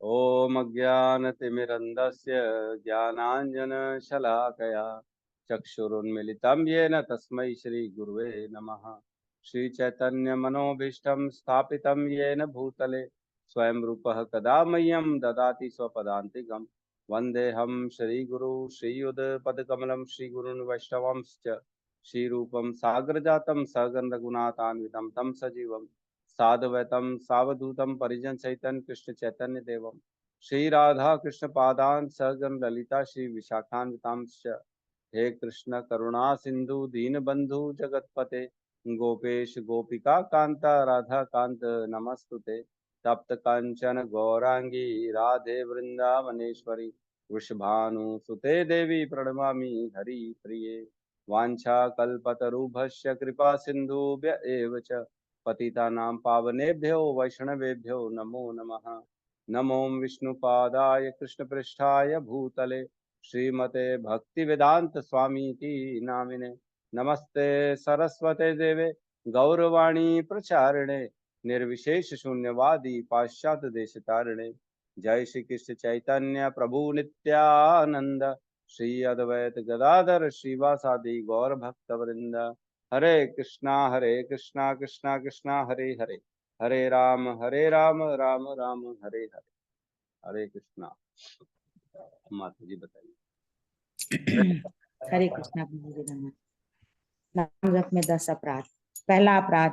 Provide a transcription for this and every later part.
ओम अज्ञानतिमिरन्धस्य ज्ञानाञ्जनशलाकया चक्षुरुन्मिलितं येन तस्मै श्रीगुरुवे नमः। श्रीचैतन्यमनोभीष्टं स्थापितं येन भूतले स्वयं रूपः कदा मह्यं ददाति स्वपदान्तिकं। वन्देऽहं श्रीगुरु श्रीयुतपदकमलं श्रीगुरून् वैष्णवांश्च श्रीरूपं साग्रजातं सहगण रघुनाथान्वितं तं सजीवं साधवैतं सावधूतं परिजन सहितं कृष्ण चैतन्य देवम श्री राधा कृष्ण पादान सहगण ललिता श्री विशाखान्वितांश्च। हे कृष्ण करुणा सिंधु दीनबंधु जगतपते गोपेश गोपिका कांता राधा कांत नमस्तुते। तप्त कांचन गौरांगी राधे वृंदावनेश्वरी वृषभानुसुते देवी प्रणमामि हरि प्रिये। वाञ्छा कल्पतरुभ्यश्च कृपा सिन्धुभ्य एव च पतितानां पावनेभ्यो वैष्णवेभ्यो नमो नमः। नमो विष्णुपादाय कृष्णपृष्ठाय भूतले श्रीमते भक्तिवेदांत स्वामीति नामिने। नमस्ते सरस्वते देवे गौरवाणी प्रचारिणे निर्विशेष शून्यवादी पाश्चात्य देशतारिणे। जय श्री कृष्ण चैतन्य प्रभु नित्यानंद श्री अद्वैत गदाधर श्रीवासादि गौर भक्तवृंद। हरे कृष्णा कृष्णा कृष्णा हरे हरे, हरे राम राम राम हरे हरे। हरे कृष्णा। माता जी बताइए। हरे कृष्णा। नाम जप में 10 अपराध। पहला अपराध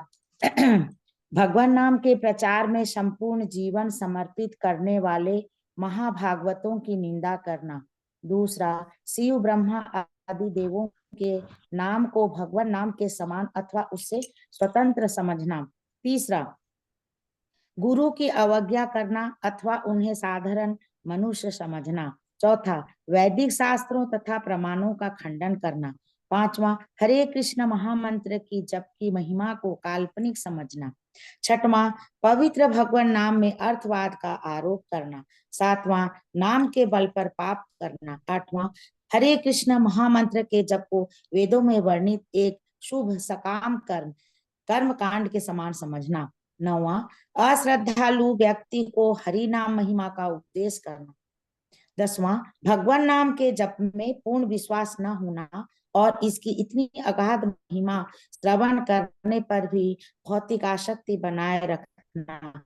भगवान नाम के प्रचार में संपूर्ण जीवन समर्पित करने वाले महाभागवतों की निंदा करना। दूसरा, शिव ब्रह्मा आदि देवों के नाम को भगवान नाम के समान अथवा उससे स्वतंत्र समझना। तीसरा, गुरु की अवज्ञा करना अथवा उन्हें साधारण मनुष्य समझना। चौथा, वैदिक शास्त्रों तथा प्रमाणों का खंडन करना। पांचवा, हरे कृष्ण महामंत्र की जप की महिमा को काल्पनिक समझना। छठवां, पवित्र भगवान नाम में अर्थवाद का आरोप करना। सातवां, नाम के बल पर पाप करना। आठवां, हरे कृष्ण महामंत्र के जप को वेदों में वर्णित एक शुभ सकाम कर्म कांड के समान समझना। नौवां, अश्रद्धालु व्यक्ति को हरि नाम महिमा का उपदेश करना। 10वां, भगवान नाम के जप में पूर्ण विश्वास न होना और इसकी इतनी अगाध महिमा श्रवण करने पर भी भौतिक आसक्ति बनाए रखना।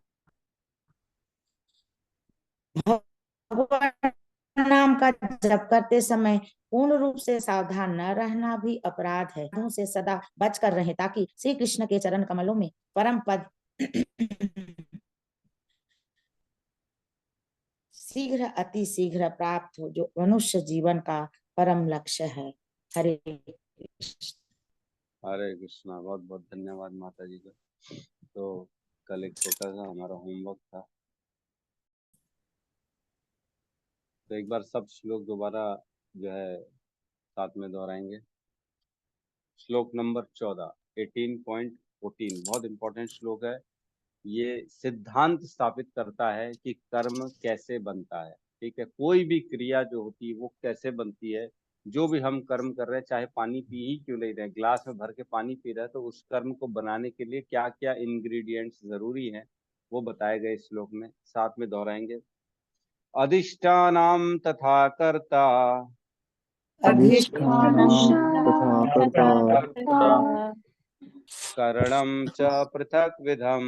भगवान नाम का जप करते समय पूर्ण रूप से सावधान न रहना भी अपराध है। से सदा बच कर रहे ताकि श्री कृष्ण के चरण कमलों में परम पद शीघ्र अति शीघ्र प्राप्त हो, जो मनुष्य जीवन का परम लक्ष्य है। हरे हरे कृष्णा। बहुत बहुत धन्यवाद माता जी का। तो कल एक छोटा सा हमारा होमवर्क था, तो एक बार सब श्लोक दोबारा जो है साथ में दोहराएंगे। श्लोक नंबर 14 18.14 बहुत इंपॉर्टेंट श्लोक है। ये सिद्धांत स्थापित करता है कि कर्म कैसे बनता है। ठीक है, कोई भी क्रिया जो होती है वो कैसे बनती है। जो भी हम कर्म कर रहे हैं, चाहे पानी पी ही क्यों नहीं रहे, ग्लास में भर के पानी पी रहे हैं, तो उस कर्म को बनाने के लिए क्या क्या इंग्रेडिएंट्स जरूरी हैं वो बताए गए श्लोक में। साथ में दोहराएंगे। अधिष्ठानाम तथा कर्ता करणं च पृथक विधम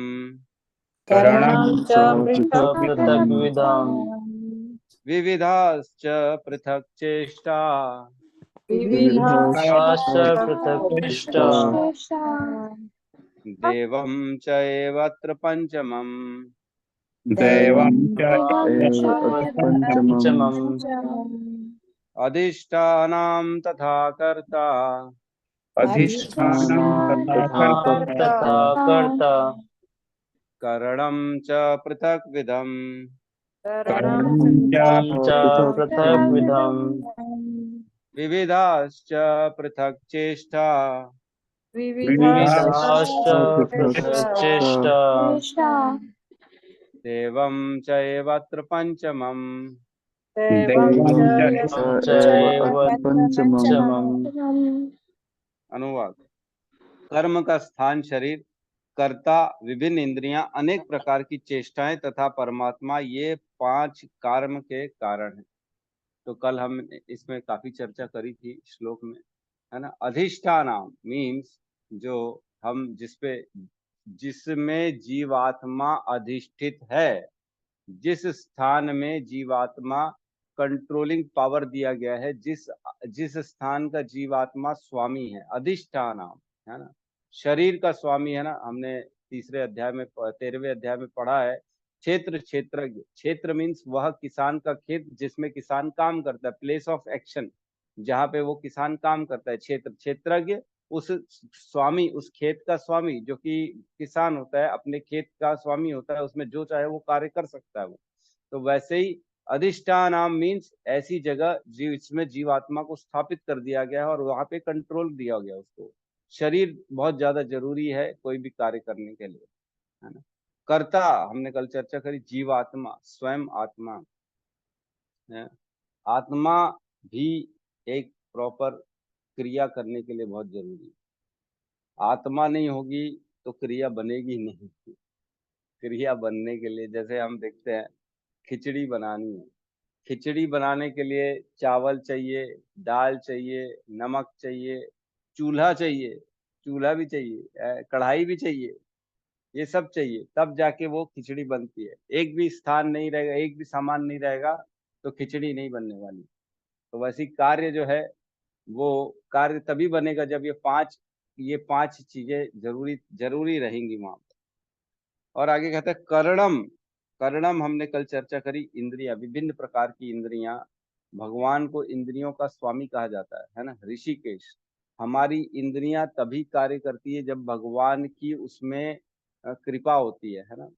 विविधाश्च पृथक चेष्टा देवं चैवत्र पंचमम्। अधिष्ठानां तथा कर्ता करणं च पृथक विधम विविधाश्च पृथक चेष्टा देवं चैवत्र पंचमम्। अनुवाद। कर्म का स्थान शरीर, कर्ता, विभिन्न इंद्रियां, अनेक प्रकार की चेष्टाएं तथा परमात्मा, ये 5 कर्म के कारण है। तो कल हम इसमें काफी चर्चा करी थी श्लोक में, है ना। अधिष्ठानाम मीन्स जो हम जिसमें जीवात्मा अधिष्ठित है, जिस स्थान में जीवात्मा कंट्रोलिंग पावर दिया गया है, जिस स्थान का जीवात्मा स्वामी है, अधिष्ठानाम, है ना। शरीर का स्वामी है ना, हमने तीसरे अध्याय में 13वें अध्याय में पढ़ा है। क्षेत्रज्ञ, क्षेत्र मीन्स वह किसान का खेत जिसमें किसान काम करता है, प्लेस ऑफ एक्शन जहाँ पे वो किसान काम करता है। क्षेत्रज्ञ उस स्वामी, उस खेत का स्वामी जो कि किसान होता है, अपने खेत का स्वामी होता है, उसमें जो चाहे वो कार्य कर सकता है वो। तो वैसे ही अधिष्ठानाम मीन्स ऐसी जगह जिसमें जीवात्मा को स्थापित कर दिया गया है और वहां पे कंट्रोल दिया गया उसको। शरीर बहुत ज्यादा जरूरी है कोई भी कार्य करने के लिए, है ना। कर्ता, हमने कल चर्चा करी, जीवात्मा, स्वयं आत्मा है। आत्मा भी एक प्रॉपर क्रिया करने के लिए बहुत जरूरी है। आत्मा नहीं होगी तो क्रिया बनेगी नहीं। क्रिया बनने के लिए जैसे हम देखते हैं, खिचड़ी बनानी है, खिचड़ी बनाने के लिए चावल चाहिए, दाल चाहिए, नमक चाहिए, चूल्हा चाहिए, चूल्हा भी चाहिए, कढ़ाई भी चाहिए, ये सब चाहिए, तब जाके वो खिचड़ी बनती है। एक भी स्थान नहीं रहेगा, एक भी सामान नहीं रहेगा तो खिचड़ी नहीं बनने वाली। तो वैसे कार्य जो है वो कार्य तभी बनेगा जब ये पांच चीजें जरूरी जरूरी रहेंगी वहां पर। और आगे कहते हैं कर्णम। कर्णम हमने कल चर्चा करी, इंद्रिया, विभिन्न प्रकार की इंद्रियां। भगवान को इंद्रियों का स्वामी कहा जाता है ना। ऋषिकेश, हमारी इंद्रियां तभी कार्य करती है जब भगवान की उसमें कृपा होती है ना।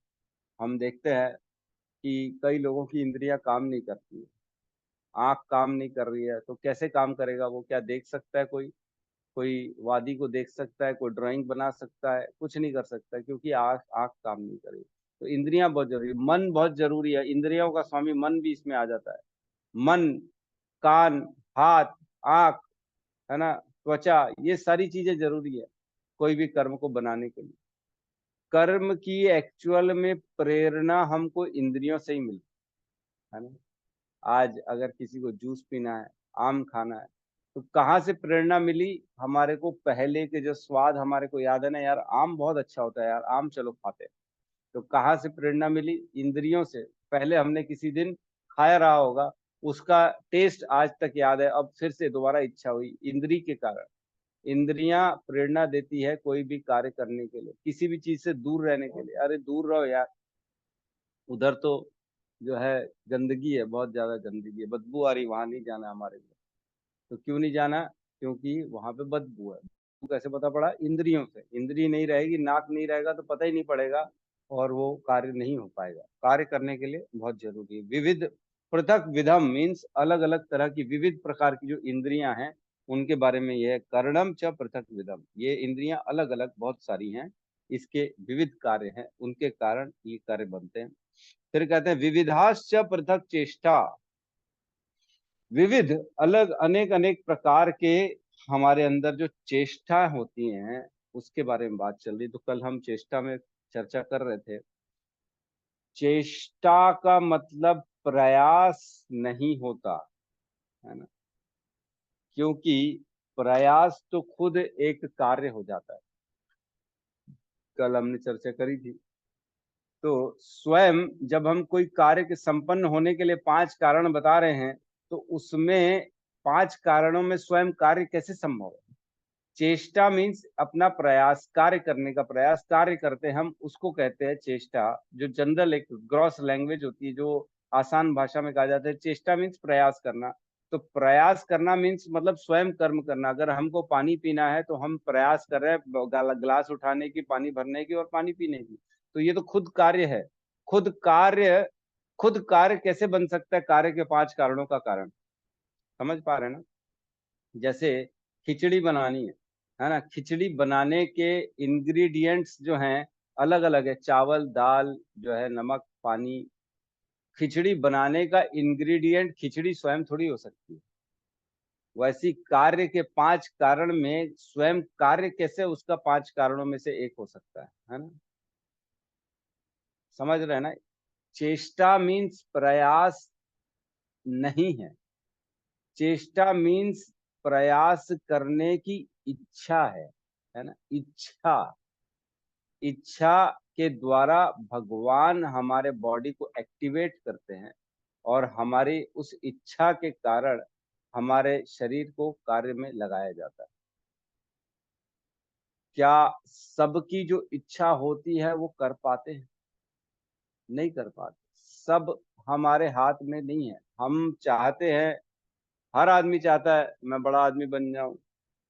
हम देखते हैं कि कई लोगों की इंद्रियां काम नहीं करती है। आंख काम नहीं कर रही है तो कैसे काम करेगा वो? क्या देख सकता है कोई? कोई वादी को देख सकता है? कोई ड्राइंग बना सकता है? कुछ नहीं कर सकता क्योंकि आंख आंख काम नहीं करेगी। तो इंद्रियां बहुत जरूरी है, मन बहुत जरूरी है। इंद्रियों का स्वामी मन भी इसमें आ जाता है। मन, कान, हाथ, आंख, है ना, त्वचा, ये सारी चीजें जरूरी है कोई भी कर्म को बनाने के लिए। कर्म की एक्चुअल में प्रेरणा हमको इंद्रियों से ही मिलती है ना। आज अगर किसी को जूस पीना है, आम खाना है, तो कहाँ से प्रेरणा मिली? हमारे को पहले के जो स्वाद हमारे को याद है ना, यार आम बहुत अच्छा होता है, यार आम चलो खाते हैं। तो कहाँ से प्रेरणा मिली? इंद्रियों से। पहले हमने किसी दिन खाया रहा होगा, उसका टेस्ट आज तक याद है, अब फिर से दोबारा इच्छा हुई, इंद्री के कारण। इंद्रियां प्रेरणा देती है कोई भी कार्य करने के लिए, किसी भी चीज से दूर रहने के लिए। अरे दूर रहो यार, उधर तो जो है गंदगी है, बहुत ज्यादा गंदगी है, बदबू आ रही, वहां नहीं जाना हमारे लिए। तो क्यों नहीं जाना? क्योंकि वहां पे बदबू है। बदबू कैसे पता पड़ा? इंद्रियों से। इंद्री नहीं रहेगी, नाक नहीं रहेगा तो पता ही नहीं पड़ेगा और वो कार्य नहीं हो पाएगा। कार्य करने के लिए बहुत जरूरी है। विविध पृथक विधम मीन्स अलग अलग तरह की, विविध प्रकार की जो इंद्रियां हैं उनके बारे में यह है। कर्णम च पृथक विधम, ये इंद्रियां अलग अलग बहुत सारी हैं, इसके विविध कार्य हैं, उनके कारण ये कार्य बनते हैं। फिर कहते हैं विविधाश्च पृथक चेष्टा। विविध, अलग, अनेक अनेक प्रकार के हमारे अंदर जो चेष्टा होती हैं उसके बारे में बात चल रही। तो कल हम चेष्टा में चर्चा कर रहे थे। चेष्टा का मतलब प्रयास नहीं होता, है ना, क्योंकि प्रयास तो खुद एक कार्य हो जाता है। कल हमने चर्चा करी थी। तो स्वयं जब हम कोई कार्य के संपन्न होने के लिए 5 कारण बता रहे हैं, तो उसमें 5 कारणों में स्वयं कार्य कैसे संभव है? चेष्टा मीन्स अपना प्रयास, कार्य करने का प्रयास, कार्य करते हैं हम, उसको कहते हैं चेष्टा। जो जनरल एक ग्रॉस लैंग्वेज होती है, जो आसान भाषा में कहा जाता है, चेष्टा मीन्स प्रयास करना। तो प्रयास करना मीन्स मतलब स्वयं कर्म करना। अगर हमको पानी पीना है तो हम प्रयास कर रहे हैं गिलास उठाने की, पानी भरने की और पानी पीने की। तो ये तो खुद कार्य है। खुद कार्य, खुद कार्य कैसे बन सकता है? कार्य के 5 कारणों का कारण समझ पा रहे हैं ना। जैसे खिचड़ी बनानी है ना, खिचड़ी बनाने के इंग्रेडिएंट्स जो हैं अलग अलग है। चावल, दाल, जो है नमक, पानी। खिचड़ी बनाने का इंग्रेडिएंट खिचड़ी स्वयं थोड़ी हो सकती है। वैसी कार्य के 5 कारण में स्वयं कार्य कैसे उसका 5 कारणों में से एक हो सकता है ना? समझ रहे हैं ना? चेष्टा मीन्स प्रयास नहीं है। चेष्टा मीन्स प्रयास करने की इच्छा है ना? इच्छा, इच्छा के द्वारा भगवान हमारे बॉडी को एक्टिवेट करते हैं और हमारी उस इच्छा के कारण हमारे शरीर को कार्य में लगाया जाता है। क्या सबकी जो इच्छा होती है वो कर पाते हैं? नहीं कर पाते। सब हमारे हाथ में नहीं है। हम चाहते हैं, हर आदमी चाहता है मैं बड़ा आदमी बन जाऊं,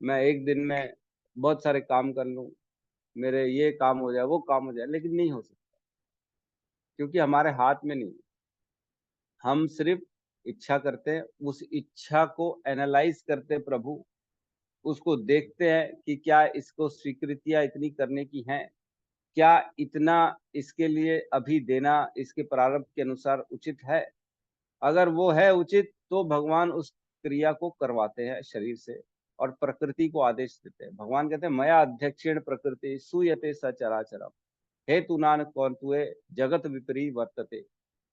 मैं एक दिन में बहुत सारे काम कर लूं, मेरे ये काम हो जाए वो काम हो जाए, लेकिन नहीं हो सकता क्योंकि हमारे हाथ में नहीं। हम सिर्फ इच्छा करते हैं, उस इच्छा को एनालाइज करते हैं प्रभु, उसको देखते हैं कि क्या इसको स्वीकृतियां इतनी करने की हैं, क्या इतना इसके लिए अभी देना इसके प्रारब्ध के अनुसार उचित है। अगर वो है उचित तो भगवान उस क्रिया को करवाते हैं शरीर से और प्रकृति को आदेश देते हैं। भगवान कहते हैं मया अध्यक्षेण प्रकृति सूयते सचराचरम हेतु नान कौंतुए जगत विपरीत वर्तते।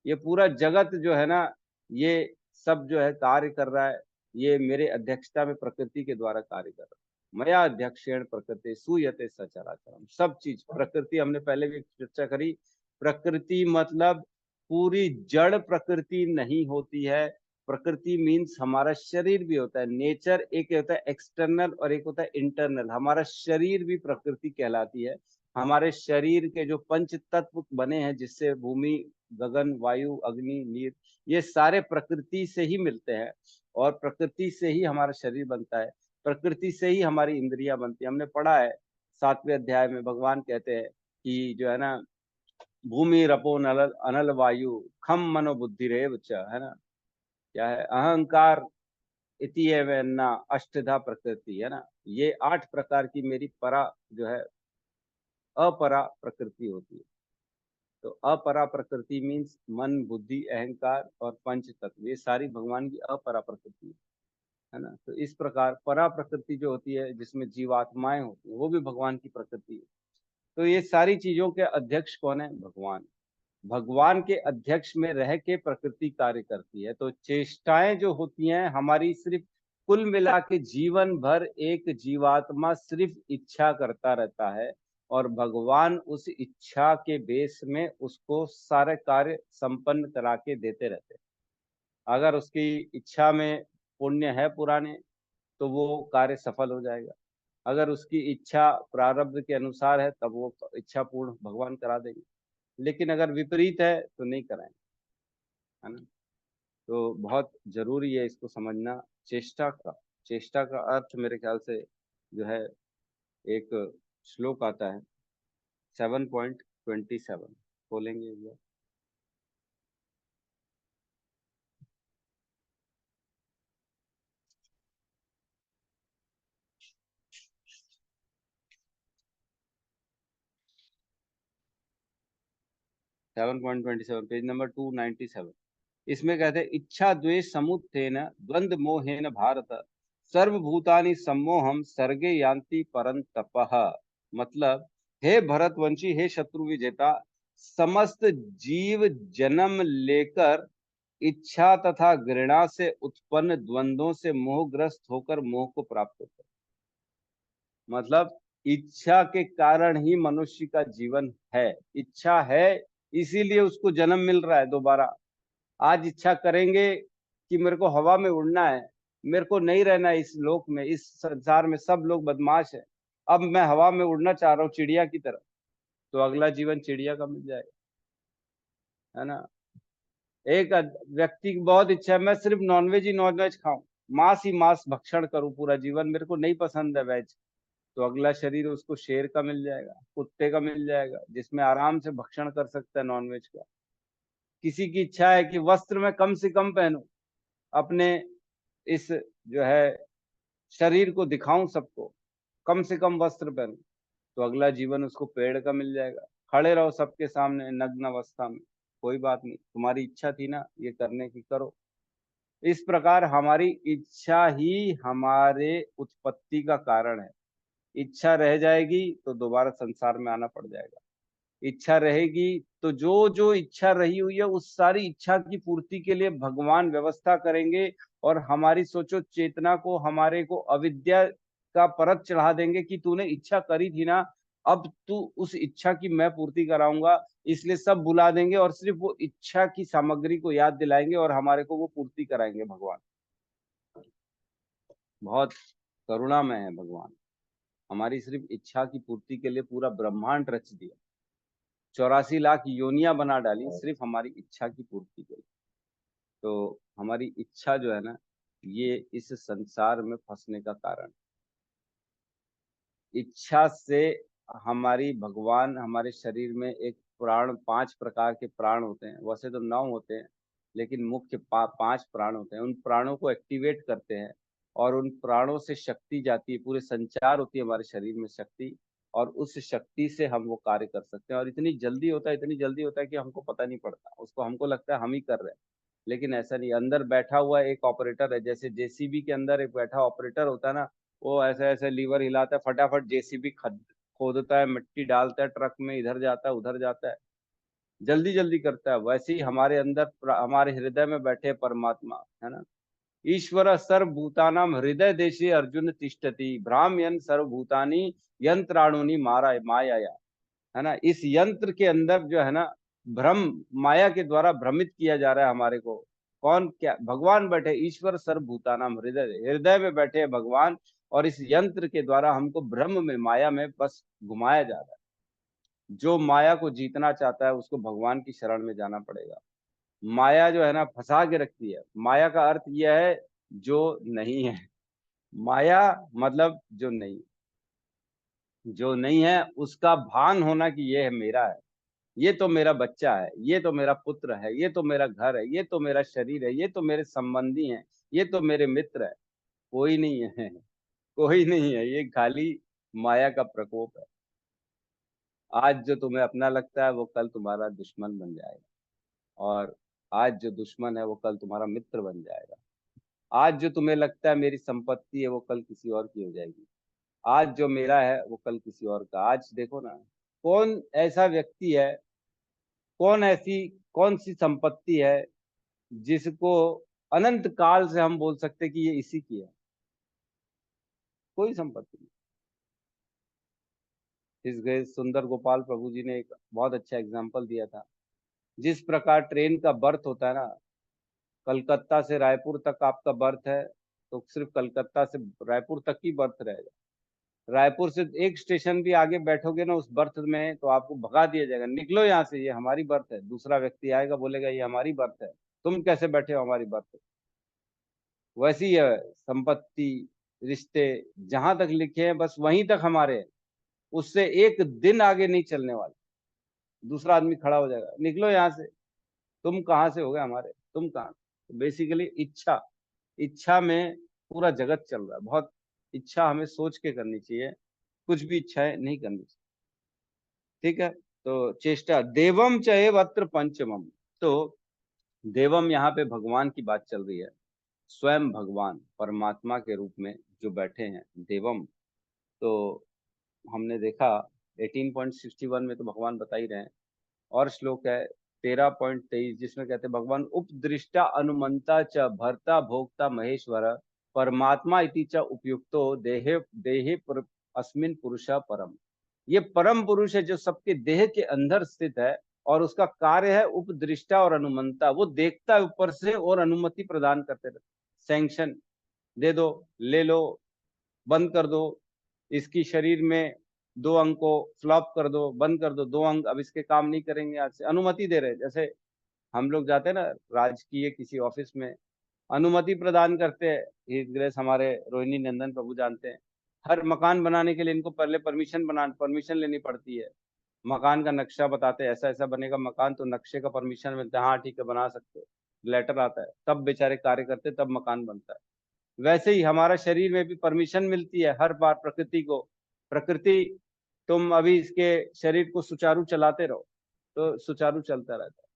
ये पूरा जगत जो है ना, ये सब जो है कार्य कर रहा है, ये मेरे अध्यक्षता में प्रकृति के द्वारा कार्य कर रहा है। मया अध्यक्षेण प्रकृति सूयते सचराचरम। सब चीज प्रकृति, हमने पहले भी चर्चा करी, प्रकृति मतलब पूरी जड़ प्रकृति नहीं होती है। प्रकृति मीन्स हमारा शरीर भी होता है। नेचर एक होता है एक्सटर्नल और एक होता है इंटरनल। हमारा शरीर भी प्रकृति कहलाती है। हमारे शरीर के जो पंच तत्व बने हैं, जिससे भूमि, गगन, वायु, अग्नि, नीर, ये सारे प्रकृति से ही मिलते हैं और प्रकृति से ही हमारा शरीर बनता है, प्रकृति से ही हमारी इंद्रियां बनती है। हमने पढ़ा है 7वें अध्याय में, भगवान कहते हैं कि जो है ना, भूमि रपो नल अनल वायु खम मनो बुद्धि रेव च, है ना, क्या है, अहंकार इति एवं अष्टधा प्रकृति, है ना। ये 8 प्रकार की मेरी परा जो है अपरा प्रकृति होती है। तो अपरा प्रकृति मीन्स मन, बुद्धि, अहंकार और पंच तत्व, ये सारी भगवान की अपरा प्रकृति है ना। तो इस प्रकार परा प्रकृति जो होती है, जिसमें जीवात्माएं होती है, वो भी भगवान की प्रकृति है। तो ये सारी चीजों के अध्यक्ष कौन है? भगवान। भगवान के अध्यक्ष में रह के प्रकृति कार्य करती है। तो चेष्टाएं जो होती हैं हमारी, सिर्फ कुल मिला के जीवन भर एक जीवात्मा सिर्फ इच्छा करता रहता है और भगवान उस इच्छा के बेस में उसको सारे कार्य संपन्न करा के देते रहते हैं। अगर उसकी इच्छा में पुण्य है पुराने, तो वो कार्य सफल हो जाएगा। अगर उसकी इच्छा प्रारब्ध के अनुसार है, तब वो इच्छा पूर्ण भगवान करा देंगे। लेकिन अगर विपरीत है तो नहीं कराएंगे, है ना। तो बहुत जरूरी है इसको समझना। चेष्टा का, चेष्टा का अर्थ मेरे ख्याल से जो है, एक श्लोक आता है 7.27, बोलेंगे ये। 7.27, पेज नंबर 297। इसमें कहते हैं इच्छा द्वेष समुत्थेन द्वंद्व मोहेन भारत सर्वभूतानि सम्मोहम सर्गे यान्ति परंतपः। मतलब, हे भरतवंशी, हे शत्रु विजेता, समस्त जीव जन्म लेकर इच्छा तथा घृणा से उत्पन्न द्वंद्वों से मोहग्रस्त होकर मोह को प्राप्त होता है। मतलब, इच्छा के कारण ही मनुष्य का जीवन है। इच्छा है, इसीलिए उसको जन्म मिल रहा है दोबारा। आज इच्छा करेंगे कि मेरे को हवा में उड़ना है, मेरे को नहीं रहना है इस लोक में, इस संसार में सब लोग बदमाश है, अब मैं हवा में उड़ना चाह रहा हूँ चिड़िया की तरह, तो अगला जीवन चिड़िया का मिल जाएगा, है ना। एक व्यक्ति की बहुत इच्छा है मैं सिर्फ नॉनवेज ही नॉनवेज खाऊं, मांस ही मांस भक्षण करूं पूरा जीवन, मेरे को नहीं पसंद है वेज, तो अगला शरीर उसको शेर का मिल जाएगा, कुत्ते का मिल जाएगा, जिसमें आराम से भक्षण कर सकता है नॉनवेज का। किसी की इच्छा है कि वस्त्र में कम से कम पहनूं, अपने इस जो है शरीर को दिखाऊं सबको, कम से कम वस्त्र पहनूं, तो अगला जीवन उसको पेड़ का मिल जाएगा। खड़े रहो सबके सामने नग्न अवस्था में, कोई बात नहीं, तुम्हारी इच्छा थी ना ये करने की, करो। इस प्रकार हमारी इच्छा ही हमारे उत्पत्ति का कारण है। इच्छा रह जाएगी तो दोबारा संसार में आना पड़ जाएगा। इच्छा रहेगी तो जो जो इच्छा रही हुई है उस सारी इच्छा की पूर्ति के लिए भगवान व्यवस्था करेंगे, और हमारी सोचो चेतना को, हमारे को अविद्या का परत चढ़ा देंगे कि तूने इच्छा करी थी ना, अब तू उस इच्छा की मैं पूर्ति कराऊंगा। इसलिए सब बुला देंगे और सिर्फ वो इच्छा की सामग्री को याद दिलाएंगे और हमारे को वो पूर्ति कराएंगे भगवान। बहुत करुणामय है भगवान। हमारी सिर्फ इच्छा की पूर्ति के लिए पूरा ब्रह्मांड रच दिया, 84 लाख योनियां बना डाली सिर्फ हमारी इच्छा की पूर्ति के लिए। तो हमारी इच्छा जो है ना, ये इस संसार में फंसने का कारण। इच्छा से हमारी, भगवान हमारे शरीर में एक प्राण, 5 प्रकार के प्राण होते हैं, वैसे तो 9 होते हैं, लेकिन मुख्य 5 प्राण होते हैं। उन प्राणों को एक्टिवेट करते हैं और उन प्राणों से शक्ति जाती है, पूरे संचार होती है हमारे शरीर में शक्ति, और उस शक्ति से हम वो कार्य कर सकते हैं। और इतनी जल्दी होता है, इतनी जल्दी होता है कि हमको पता नहीं पड़ता, उसको हमको लगता है हम ही कर रहे हैं, लेकिन ऐसा नहीं। अंदर बैठा हुआ एक ऑपरेटर है, जैसे जेसीबी के अंदर एक बैठा ऑपरेटर होता है ना, वो ऐसे ऐसे लीवर हिलाता है, फटाफट जेसीबी खोदता है, मिट्टी डालता है ट्रक में, इधर जाता है उधर जाता है, जल्दी जल्दी करता है। वैसे ही हमारे अंदर, हमारे हृदय में बैठे परमात्मा है ना। ईश्वर सर्वभूतानाम हृदय देशे अर्जुन तिष्ठति भ्राम्यन सर्वभूतानि यंत्राणुनि मारा माया, है ना। इस यंत्र के अंदर जो है ना, भ्रम, माया के द्वारा भ्रमित किया जा रहा है हमारे को। कौन, क्या? भगवान बैठे, ईश्वर सर्वभूतानाम हृदय, हृदय में बैठे हैं भगवान, और इस यंत्र के द्वारा हमको भ्रम में, माया में बस घुमाया जा रहा है। जो माया को जीतना चाहता है उसको भगवान की शरण में जाना पड़ेगा। माया जो है ना, फंसा के रखती है। माया का अर्थ यह है जो नहीं है। माया मतलब जो नहीं, जो नहीं है उसका भान होना कि ये है मेरा है, ये तो मेरा बच्चा है, ये तो मेरा पुत्र है, ये तो मेरा घर है, ये तो मेरा शरीर है, ये तो मेरे संबंधी हैं, ये तो मेरे मित्र है। कोई नहीं है, कोई नहीं है, ये खाली माया का प्रकोप है। आज जो तुम्हें अपना लगता है वो कल तुम्हारा दुश्मन बन जाएगा, और आज जो दुश्मन है वो कल तुम्हारा मित्र बन जाएगा। आज जो तुम्हें लगता है मेरी संपत्ति है वो कल किसी और की हो जाएगी। आज जो मेरा है वो कल किसी और का। आज देखो ना, कौन ऐसा व्यक्ति है, कौन ऐसी, कौन सी संपत्ति है जिसको अनंत काल से हम बोल सकते कि ये इसी की है? कोई संपत्ति नहीं। इस गए सुंदर गोपाल प्रभु जी ने एक बहुत अच्छा एग्जाम्पल दिया था। जिस प्रकार ट्रेन का बर्थ होता है ना, कलकत्ता से रायपुर तक आपका बर्थ है, तो सिर्फ कलकत्ता से रायपुर तक ही बर्थ रहेगा। रायपुर से एक स्टेशन भी आगे बैठोगे ना उस बर्थ में, तो आपको भगा दिया जाएगा, निकलो यहाँ से, ये हमारी बर्थ है। दूसरा व्यक्ति आएगा, बोलेगा ये हमारी बर्थ है, तुम कैसे बैठे हो हमारी बर्थ पे? वैसी है संपत्ति, रिश्ते, जहां तक लिखे हैं बस वहीं तक हमारे हैं, उससे एक दिन आगे नहीं चलने वाले। दूसरा आदमी खड़ा हो जाएगा, निकलो यहाँ से, तुम कहाँ से हो गए हमारे, तुम कहाँ? तो बेसिकली इच्छा, इच्छा में पूरा जगत चल रहा है। बहुत इच्छा हमें सोच के करनी चाहिए, कुछ भी इच्छाएं नहीं करनी चाहिए। ठीक है, तो चेष्टा देवम चये वत्र पंचमम। तो देवम, यहाँ पे भगवान की बात चल रही है। स्वयं भगवान परमात्मा के रूप में जो बैठे हैं देवम। तो हमने देखा 18.61 में तो भगवान बता ही रहे हैं। और श्लोक है 13.23, जिसमें कहते हैं भगवान उपदृष्टा अनुमंता च भर्ता भोक्ता महेश्वर परमात्मा इति च उपयुक्तो देहे देहे अस्मिन पुरुष परम। ये परम पुरुष है जो सबके देह के अंदर स्थित है, और उसका कार्य है उपदृष्टा और अनुमंता। वो देखता है ऊपर से और अनुमति प्रदान करते रहते, सैंक्शन दे दो, ले लो, बंद कर दो, इसकी शरीर में 2 अंग को फ्लॉप कर दो, बंद कर दो, 2 अंग अब इसके काम नहीं करेंगे, आज से अनुमति दे रहे हैं। जैसे हम लोग जाते हैं ना राजकीय किसी ऑफिस में, अनुमति प्रदान करते हैं। हिज ग्रेस हमारे रोहिणी नंदन प्रभु जानते हैं, हर मकान बनाने के लिए इनको पहले परमिशन लेनी पड़ती है। मकान का नक्शा बताते हैं, ऐसा ऐसा बनेगा मकान, तो नक्शे का परमिशन मिलता है, हाँ ठीक है बना सकते हो, लेटर आता है, तब बेचारे कार्य करते, तब मकान बनता है। वैसे ही हमारा शरीर में भी परमिशन मिलती है हर बार प्रकृति को, प्रकृति तुम अभी इसके शरीर को सुचारू चलाते रहो, तो सुचारू चलता रहता है।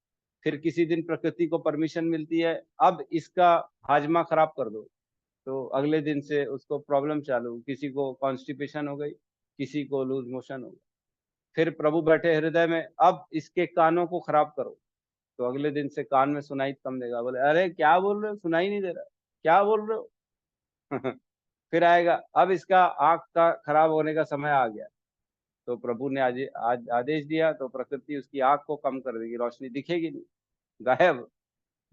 फिर किसी दिन प्रकृति को परमिशन मिलती है अब इसका हाजमा खराब कर दो, तो अगले दिन से उसको प्रॉब्लम चालू, किसी को कॉन्स्टिपेशन हो गई, किसी को लूज मोशन हो गई। फिर प्रभु बैठे हृदय में, अब इसके कानों को खराब करो, तो अगले दिन से कान में सुनाई कम देगा, बोले अरे क्या बोल रहे हो, सुनाई नहीं दे रहा, क्या बोल रहे हो। फिर आएगा, अब इसका आंख का खराब होने का समय आ गया, तो प्रभु ने आज आदेश दिया, तो प्रकृति उसकी आंख को कम कर देगी, रोशनी दिखेगी नहीं, गायब,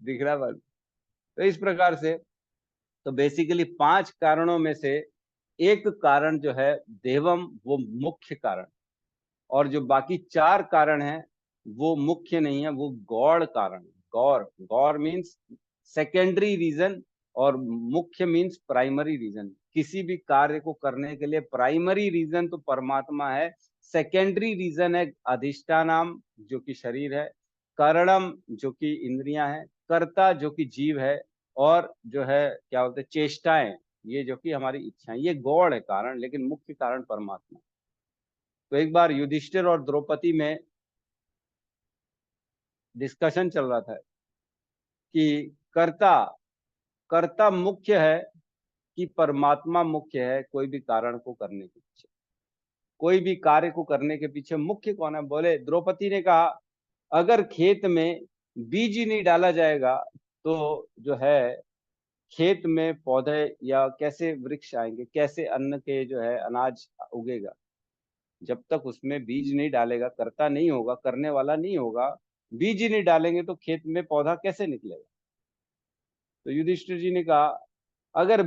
दिखना बंद। तो इस प्रकार से तो बेसिकली 5 कारणों में से एक कारण जो है देवम, वो मुख्य कारण, और जो बाकी 4 कारण हैं वो मुख्य नहीं है, वो गौड़ कारण। गौर, गौर मीन्स सेकेंडरी रीजन, और मुख्य मीन्स प्राइमरी रीजन। किसी भी कार्य को करने के लिए प्राइमरी रीजन तो परमात्मा है, सेकेंडरी रीजन है अधिष्ठानाम जो कि शरीर है, कारणम जो कि इंद्रियां हैं, कर्ता जो कि जीव है, और जो है क्या बोलते हैं चेष्टाएं, ये जो कि हमारी इच्छाएं, ये गौड़ है कारण, लेकिन मुख्य कारण परमात्मा। तो एक बार युधिष्ठिर और द्रौपदी में डिस्कशन चल रहा था कि कर्ता कर्ता मुख्य है कि परमात्मा मुख्य है कोई भी कारण को करने के पीछे, कोई भी कार्य को करने के पीछे मुख्य कौन है। बोले, द्रौपदी ने कहा अगर खेत में बीज ही नहीं डाला जाएगा तो जो है खेत में पौधे या कैसे वृक्ष आएंगे, कैसे अन्न के जो है अनाज उगेगा। जब तक उसमें बीज नहीं डालेगा, करता नहीं होगा, करने वाला नहीं होगा, बीज ही नहीं डालेंगे तो खेत में पौधा कैसे निकलेगा। तो युधिष्ठिर जी ने कहा अगर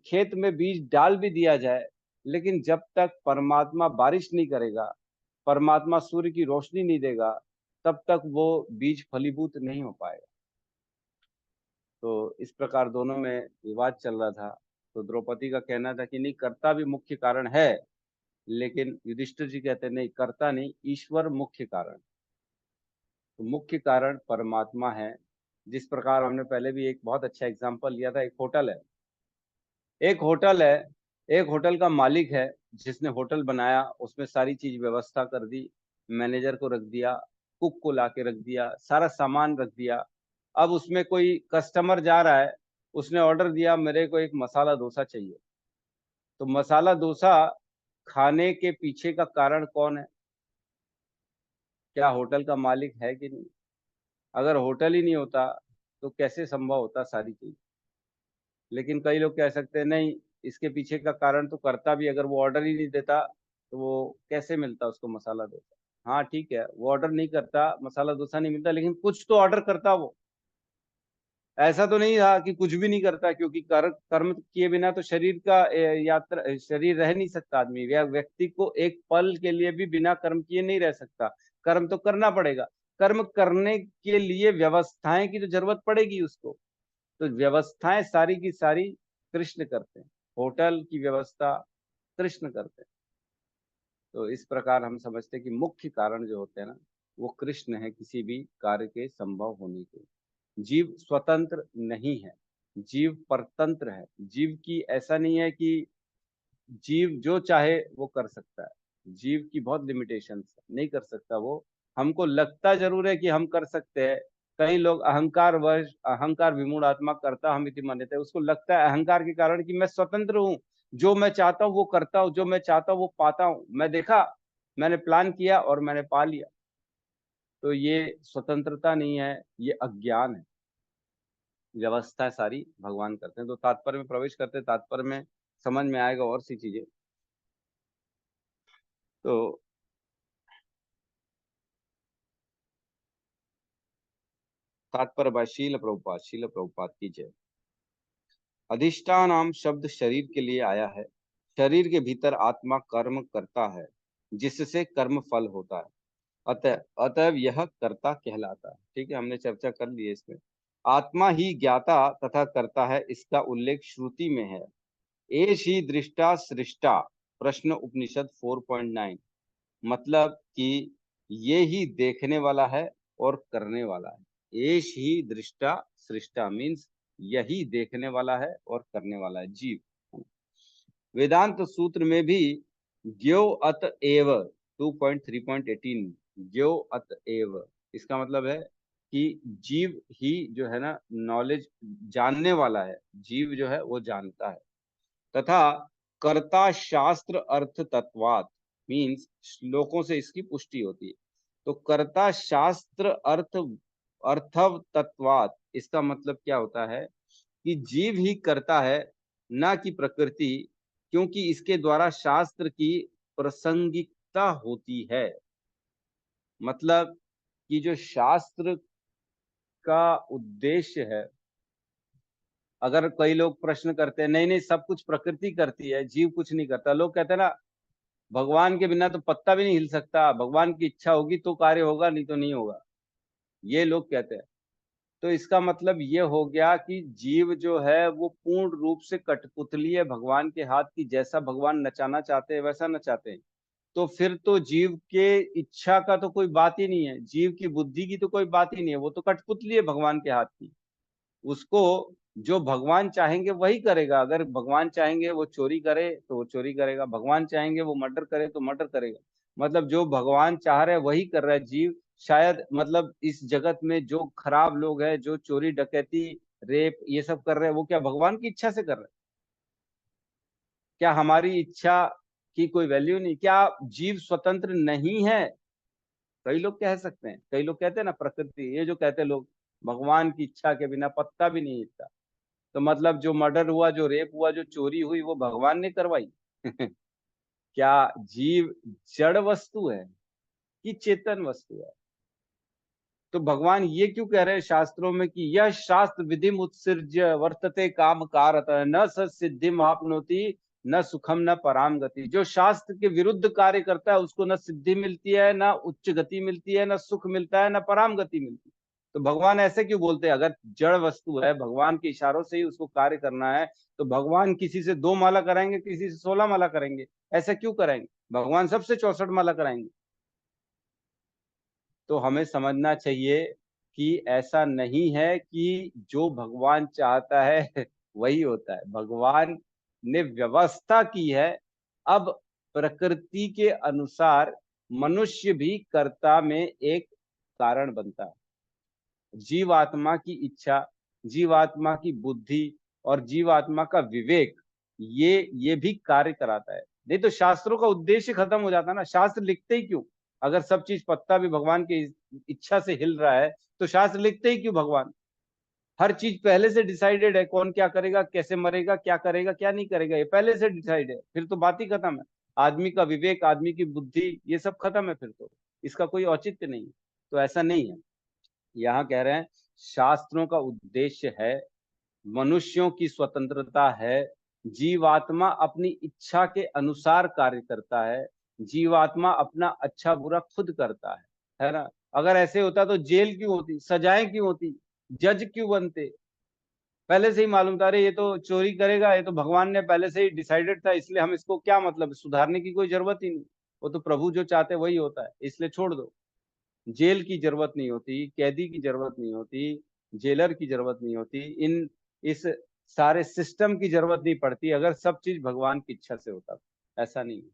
खेत में बीज डाल भी दिया जाए, लेकिन जब तक परमात्मा बारिश नहीं करेगा, परमात्मा सूर्य की रोशनी नहीं देगा, तब तक वो बीज फलीभूत नहीं हो पाएगा। तो इस प्रकार दोनों में विवाद चल रहा था। तो द्रौपदी का कहना था कि नहीं, कर्ता भी मुख्य कारण है, लेकिन युधिष्ठिर जी कहते नहीं, कर्ता नहीं, ईश्वर मुख्य कारण। तो मुख्य कारण परमात्मा है। जिस प्रकार हमने पहले भी एक बहुत अच्छा एग्जांपल लिया था, एक होटल है, एक होटल है, एक होटल का मालिक है जिसने होटल बनाया, उसमें सारी चीज व्यवस्था कर दी, मैनेजर को रख दिया, कुक को ला के रख दिया, सारा सामान रख दिया। अब उसमें कोई कस्टमर जा रहा है, उसने ऑर्डर दिया मेरे को एक मसाला डोसा चाहिए, तो मसाला डोसा खाने के पीछे का कारण कौन है? क्या होटल का मालिक है कि नहीं? अगर होटल ही नहीं होता तो कैसे संभव होता सारी चीज। लेकिन कई लोग कह सकते हैं नहीं, इसके पीछे का कारण तो करता भी, अगर वो ऑर्डर ही नहीं देता तो वो कैसे मिलता उसको मसाला डोसा। हाँ ठीक है, वो ऑर्डर नहीं करता, मसाला डोसा नहीं मिलता, लेकिन कुछ तो ऑर्डर करता वो। ऐसा तो नहीं था कि कुछ भी नहीं करता, क्योंकि कर्म किए बिना तो शरीर का यात्रा, शरीर रह नहीं सकता आदमी, या व्यक्ति को एक पल के लिए भी बिना कर्म किए नहीं रह सकता, कर्म तो करना पड़ेगा। कर्म करने के लिए व्यवस्थाएं की तो जरूरत पड़ेगी उसको, तो व्यवस्थाएं सारी की सारी कृष्ण करते हैं, होटल की व्यवस्था कृष्ण करते हैं। तो इस प्रकार हम समझते हैं कि मुख्य कारण जो होते हैं ना, वो कृष्ण है किसी भी कार्य के संभव होने के। जीव स्वतंत्र नहीं है, जीव परतंत्र है। जीव की ऐसा नहीं है कि जीव जो चाहे वो कर सकता है, जीव की बहुत लिमिटेशन है, नहीं कर सकता वो। हमको लगता जरूर है कि हम कर सकते हैं। कई लोग अहंकार वश, अहंकार विमूढ़ आत्मा करता हम इति मान्यते, उसको लगता है अहंकार के कारण कि मैं स्वतंत्र हूँ, जो मैं चाहता हूँ वो करता हूँ, जो मैं चाहता हूँ वो पाता हूँ, मैं देखा, मैंने प्लान किया और मैंने पा लिया। तो ये स्वतंत्रता नहीं है, ये अज्ञान है। व्यवस्था सारी भगवान करते हैं। तो तात्पर्य में प्रवेश करते हैं, तात्पर्य में समझ में आएगा और सी चीजें। तो तात्पर्य बाय शील प्रभुपाद की जय। अधिष्ठानाम शब्द शरीर के लिए आया है। शरीर के भीतर आत्मा कर्म करता है, जिससे कर्म फल होता है, अतः अतएव यह कर्ता कहलाता है। ठीक है, हमने चर्चा कर ली है इसमें। आत्मा ही ज्ञाता तथा कर्ता है, इसका उल्लेख श्रुति में है। एष ही दृष्टा सृष्टा, प्रश्न उपनिषद 4.9। मतलब कि ये ही देखने वाला है और करने वाला है। एष ही दृष्टा सृष्टा मीन्स यही देखने वाला है और करने वाला है, जीव। वेदांत सूत्र में भी ज्ञो अत एव 2.3.18, ज्ञो अत एव, इसका मतलब है कि जीव ही जो है ना नॉलेज जानने वाला है, जीव जो है वो जानता है। तथा कर्ता शास्त्र अर्थ तत्वात्, मीन्स श्लोकों से इसकी पुष्टि होती है। तो कर्ता शास्त्र अर्थव तत्वात्, इसका मतलब क्या होता है कि जीव ही करता है, ना कि प्रकृति, क्योंकि इसके द्वारा शास्त्र की प्रासंगिकता होती है। मतलब कि जो शास्त्र का उद्देश्य है, अगर कई लोग प्रश्न करते हैं नहीं नहीं सब कुछ प्रकृति करती है, जीव कुछ नहीं करता, लोग कहते हैं ना भगवान के बिना तो पत्ता भी नहीं हिल सकता, भगवान की इच्छा होगी तो कार्य होगा, नहीं तो नहीं होगा, ये लोग कहते हैं। तो इसका मतलब ये हो गया कि जीव जो है वो पूर्ण रूप से कठपुतली है भगवान के हाथ की, जैसा भगवान नचाना चाहते हैं वैसा नचाते हैं। तो फिर तो जीव के इच्छा का तो कोई बात ही नहीं है, जीव की बुद्धि की तो कोई बात ही नहीं है, वो तो कठपुतली है भगवान के हाथ की। उसको जो भगवान चाहेंगे वही करेगा। अगर भगवान चाहेंगे वो चोरी करे तो वो चोरी करेगा, भगवान चाहेंगे वो मर्डर करे तो मर्डर करेगा। मतलब जो भगवान चाह रहे हैं वही कर रहा है जीव। शायद मतलब इस जगत में जो खराब लोग हैं, जो चोरी डकैती रेप ये सब कर रहे हैं, वो क्या भगवान की इच्छा से कर रहे हैं? क्या हमारी इच्छा की कोई वैल्यू नहीं? क्या जीव स्वतंत्र नहीं है? कई लोग कह सकते हैं, कई लोग कहते हैं ना प्रकृति, ये जो कहते हैं लोग भगवान की इच्छा के बिना पत्ता भी नहीं हिलता। तो मतलब जो मर्डर हुआ, जो रेप हुआ, जो चोरी हुई, वो भगवान ने करवाई? क्या जीव जड़ वस्तु है कि चेतन वस्तु है? तो भगवान ये क्यों कह रहे हैं शास्त्रों में कि यह शास्त्र विधि उत्सृज्य वर्तते काम कारत न सिद्धिम आपनोति न सुखम न पराम गति। जो शास्त्र के विरुद्ध कार्य करता है उसको न सिद्धि मिलती है, न उच्च गति मिलती है, न सुख मिलता है, न पराम गति मिलती है। तो भगवान ऐसे क्यों बोलते हैं? अगर जड़ वस्तु है, भगवान के इशारों से ही उसको कार्य करना है, तो भगवान किसी से 2 माला कराएंगे, किसी से 16 माला करेंगे? ऐसा क्यों कराएंगे? भगवान सबसे 64 माला कराएंगे। तो हमें समझना चाहिए कि ऐसा नहीं है कि जो भगवान चाहता है वही होता है। भगवान ने व्यवस्था की है। अब प्रकृति के अनुसार मनुष्य भी कर्ता में एक कारण बनता है। जीवात्मा की इच्छा, जीवात्मा की बुद्धि और जीवात्मा का विवेक, ये भी कार्य कराता है। नहीं तो शास्त्रों का उद्देश्य खत्म हो जाता ना। शास्त्र लिखते ही क्यों? अगर सब चीज पत्ता भी भगवान की इच्छा से हिल रहा है तो शास्त्र लिखते ही क्यों भगवान? हर चीज पहले से डिसाइडेड है, कौन क्या करेगा, कैसे मरेगा, क्या करेगा, क्या नहीं करेगा, ये पहले से डिसाइड है। फिर तो बात ही खत्म है। आदमी का विवेक, आदमी की बुद्धि, ये सब खत्म है। फिर तो इसका कोई औचित्य नहीं। तो ऐसा नहीं है। यहाँ कह रहे हैं शास्त्रों का उद्देश्य है, मनुष्यों की स्वतंत्रता है, जीवात्मा अपनी इच्छा के अनुसार कार्य करता है, जीवात्मा अपना अच्छा बुरा खुद करता है ना? अगर ऐसे होता तो जेल क्यों होती, सजाएं क्यों होती, जज क्यों बनते? पहले से ही मालूम था, अरे ये तो चोरी करेगा, ये तो भगवान ने पहले से ही डिसाइडेड था, इसलिए हम इसको क्या मतलब सुधारने की कोई जरूरत ही नहीं। वो तो प्रभु जो चाहते वही होता है, इसलिए छोड़ दो। जेल की जरूरत नहीं होती, कैदी की जरूरत नहीं होती, जेलर की जरूरत नहीं होती, इस सारे सिस्टम की जरूरत नहीं पड़ती अगर सब चीज भगवान की इच्छा से होता। ऐसा नहीं है।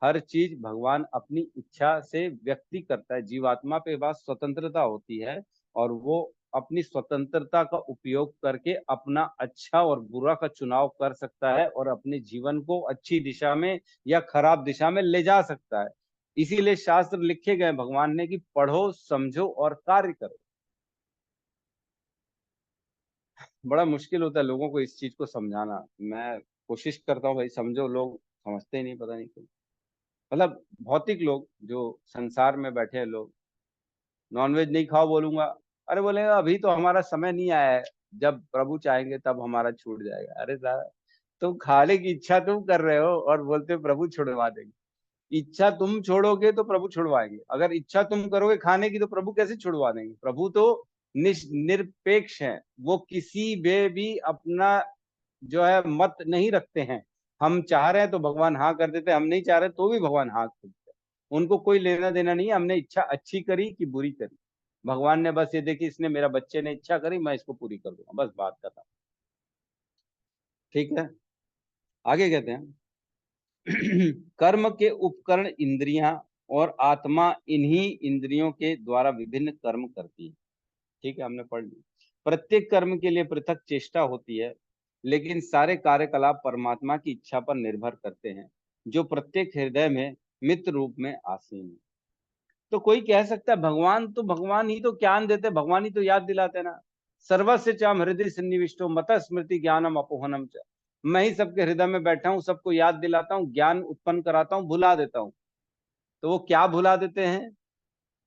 हर चीज भगवान अपनी इच्छा से व्यक्ति करता है। जीवात्मा पे बस स्वतंत्रता होती है और वो अपनी स्वतंत्रता का उपयोग करके अपना अच्छा और बुरा का चुनाव कर सकता है और अपने जीवन को अच्छी दिशा में या खराब दिशा में ले जा सकता है। इसीलिए शास्त्र लिखे गए भगवान ने कि पढ़ो, समझो और कार्य करो। बड़ा मुश्किल होता है लोगों को इस चीज को समझाना। मैं कोशिश करता हूँ भाई समझो, लोग समझते ही नहीं, पता नहीं क्यों। मतलब भौतिक लोग जो संसार में बैठे हैं लोग, नॉनवेज नहीं खाओ बोलूंगा, अरे बोलेगा अभी तो हमारा समय नहीं आया है, जब प्रभु चाहेंगे तब हमारा छूट जाएगा। अरे साहब, तुम खाने की इच्छा तुम कर रहे हो और बोलते हो प्रभु छुड़वा देंगे। इच्छा तुम छोड़ोगे तो प्रभु छुड़वाएंगे, अगर इच्छा तुम करोगे खाने की तो प्रभु कैसे छुड़वा देंगे? प्रभु तो निरपेक्ष है, वो किसी में भी अपना जो है मत नहीं रखते हैं। हम चाह रहे हैं तो भगवान हाँ कर देते हैं, हम नहीं चाह रहे तो भी भगवान हाँ कर देते हैं। उनको कोई लेना देना नहीं है हमने इच्छा अच्छी करी कि बुरी करी। भगवान ने बस ये देखी इसने मेरा बच्चे ने इच्छा करी, मैं इसको पूरी कर दूंगा, बस बात खत्म। ठीक है, आगे कहते हैं कर्म के उपकरण इंद्रियां और आत्मा इन्हीं इंद्रियों के द्वारा विभिन्न कर्म करती है। ठीक है, हमने पढ़ लिया। प्रत्येक कर्म के लिए पृथक चेष्टा होती है, लेकिन सारे कार्यकलाप परमात्मा की इच्छा पर निर्भर करते हैं, जो प्रत्येक हृदय में मित्र रूप में आसीन है। तो कोई कह सकता है भगवान तो भगवान ही तो ज्ञान देते, भगवान ही तो याद दिलाते ना। सर्वस्य चाम हृदय सन्निविष्टो मत स्मृति ज्ञानम अपोहनम च। मैं ही सबके हृदय में बैठा हूँ, सबको याद दिलाता हूँ, ज्ञान उत्पन्न कराता हूँ, भुला देता हूँ। तो वो क्या भुला देते हैं?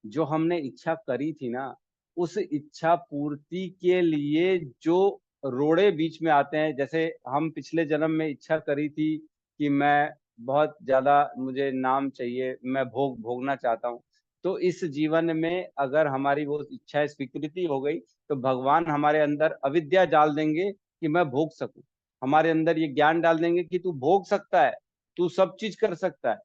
जो हमने इच्छा करी थी ना, उस इच्छा पूर्ति के लिए जो रोड़े बीच में आते हैं। जैसे हम पिछले जन्म में इच्छा करी थी कि मैं बहुत ज्यादा, मुझे नाम चाहिए, मैं भोगना चाहता हूँ। तो इस जीवन में अगर हमारी वो इच्छा स्वीकृति हो गई, तो भगवान हमारे अंदर अविद्या डाल देंगे कि मैं भोग सकूं। हमारे अंदर ये ज्ञान डाल देंगे कि तू भोग सकता है, तू सब चीज कर सकता है।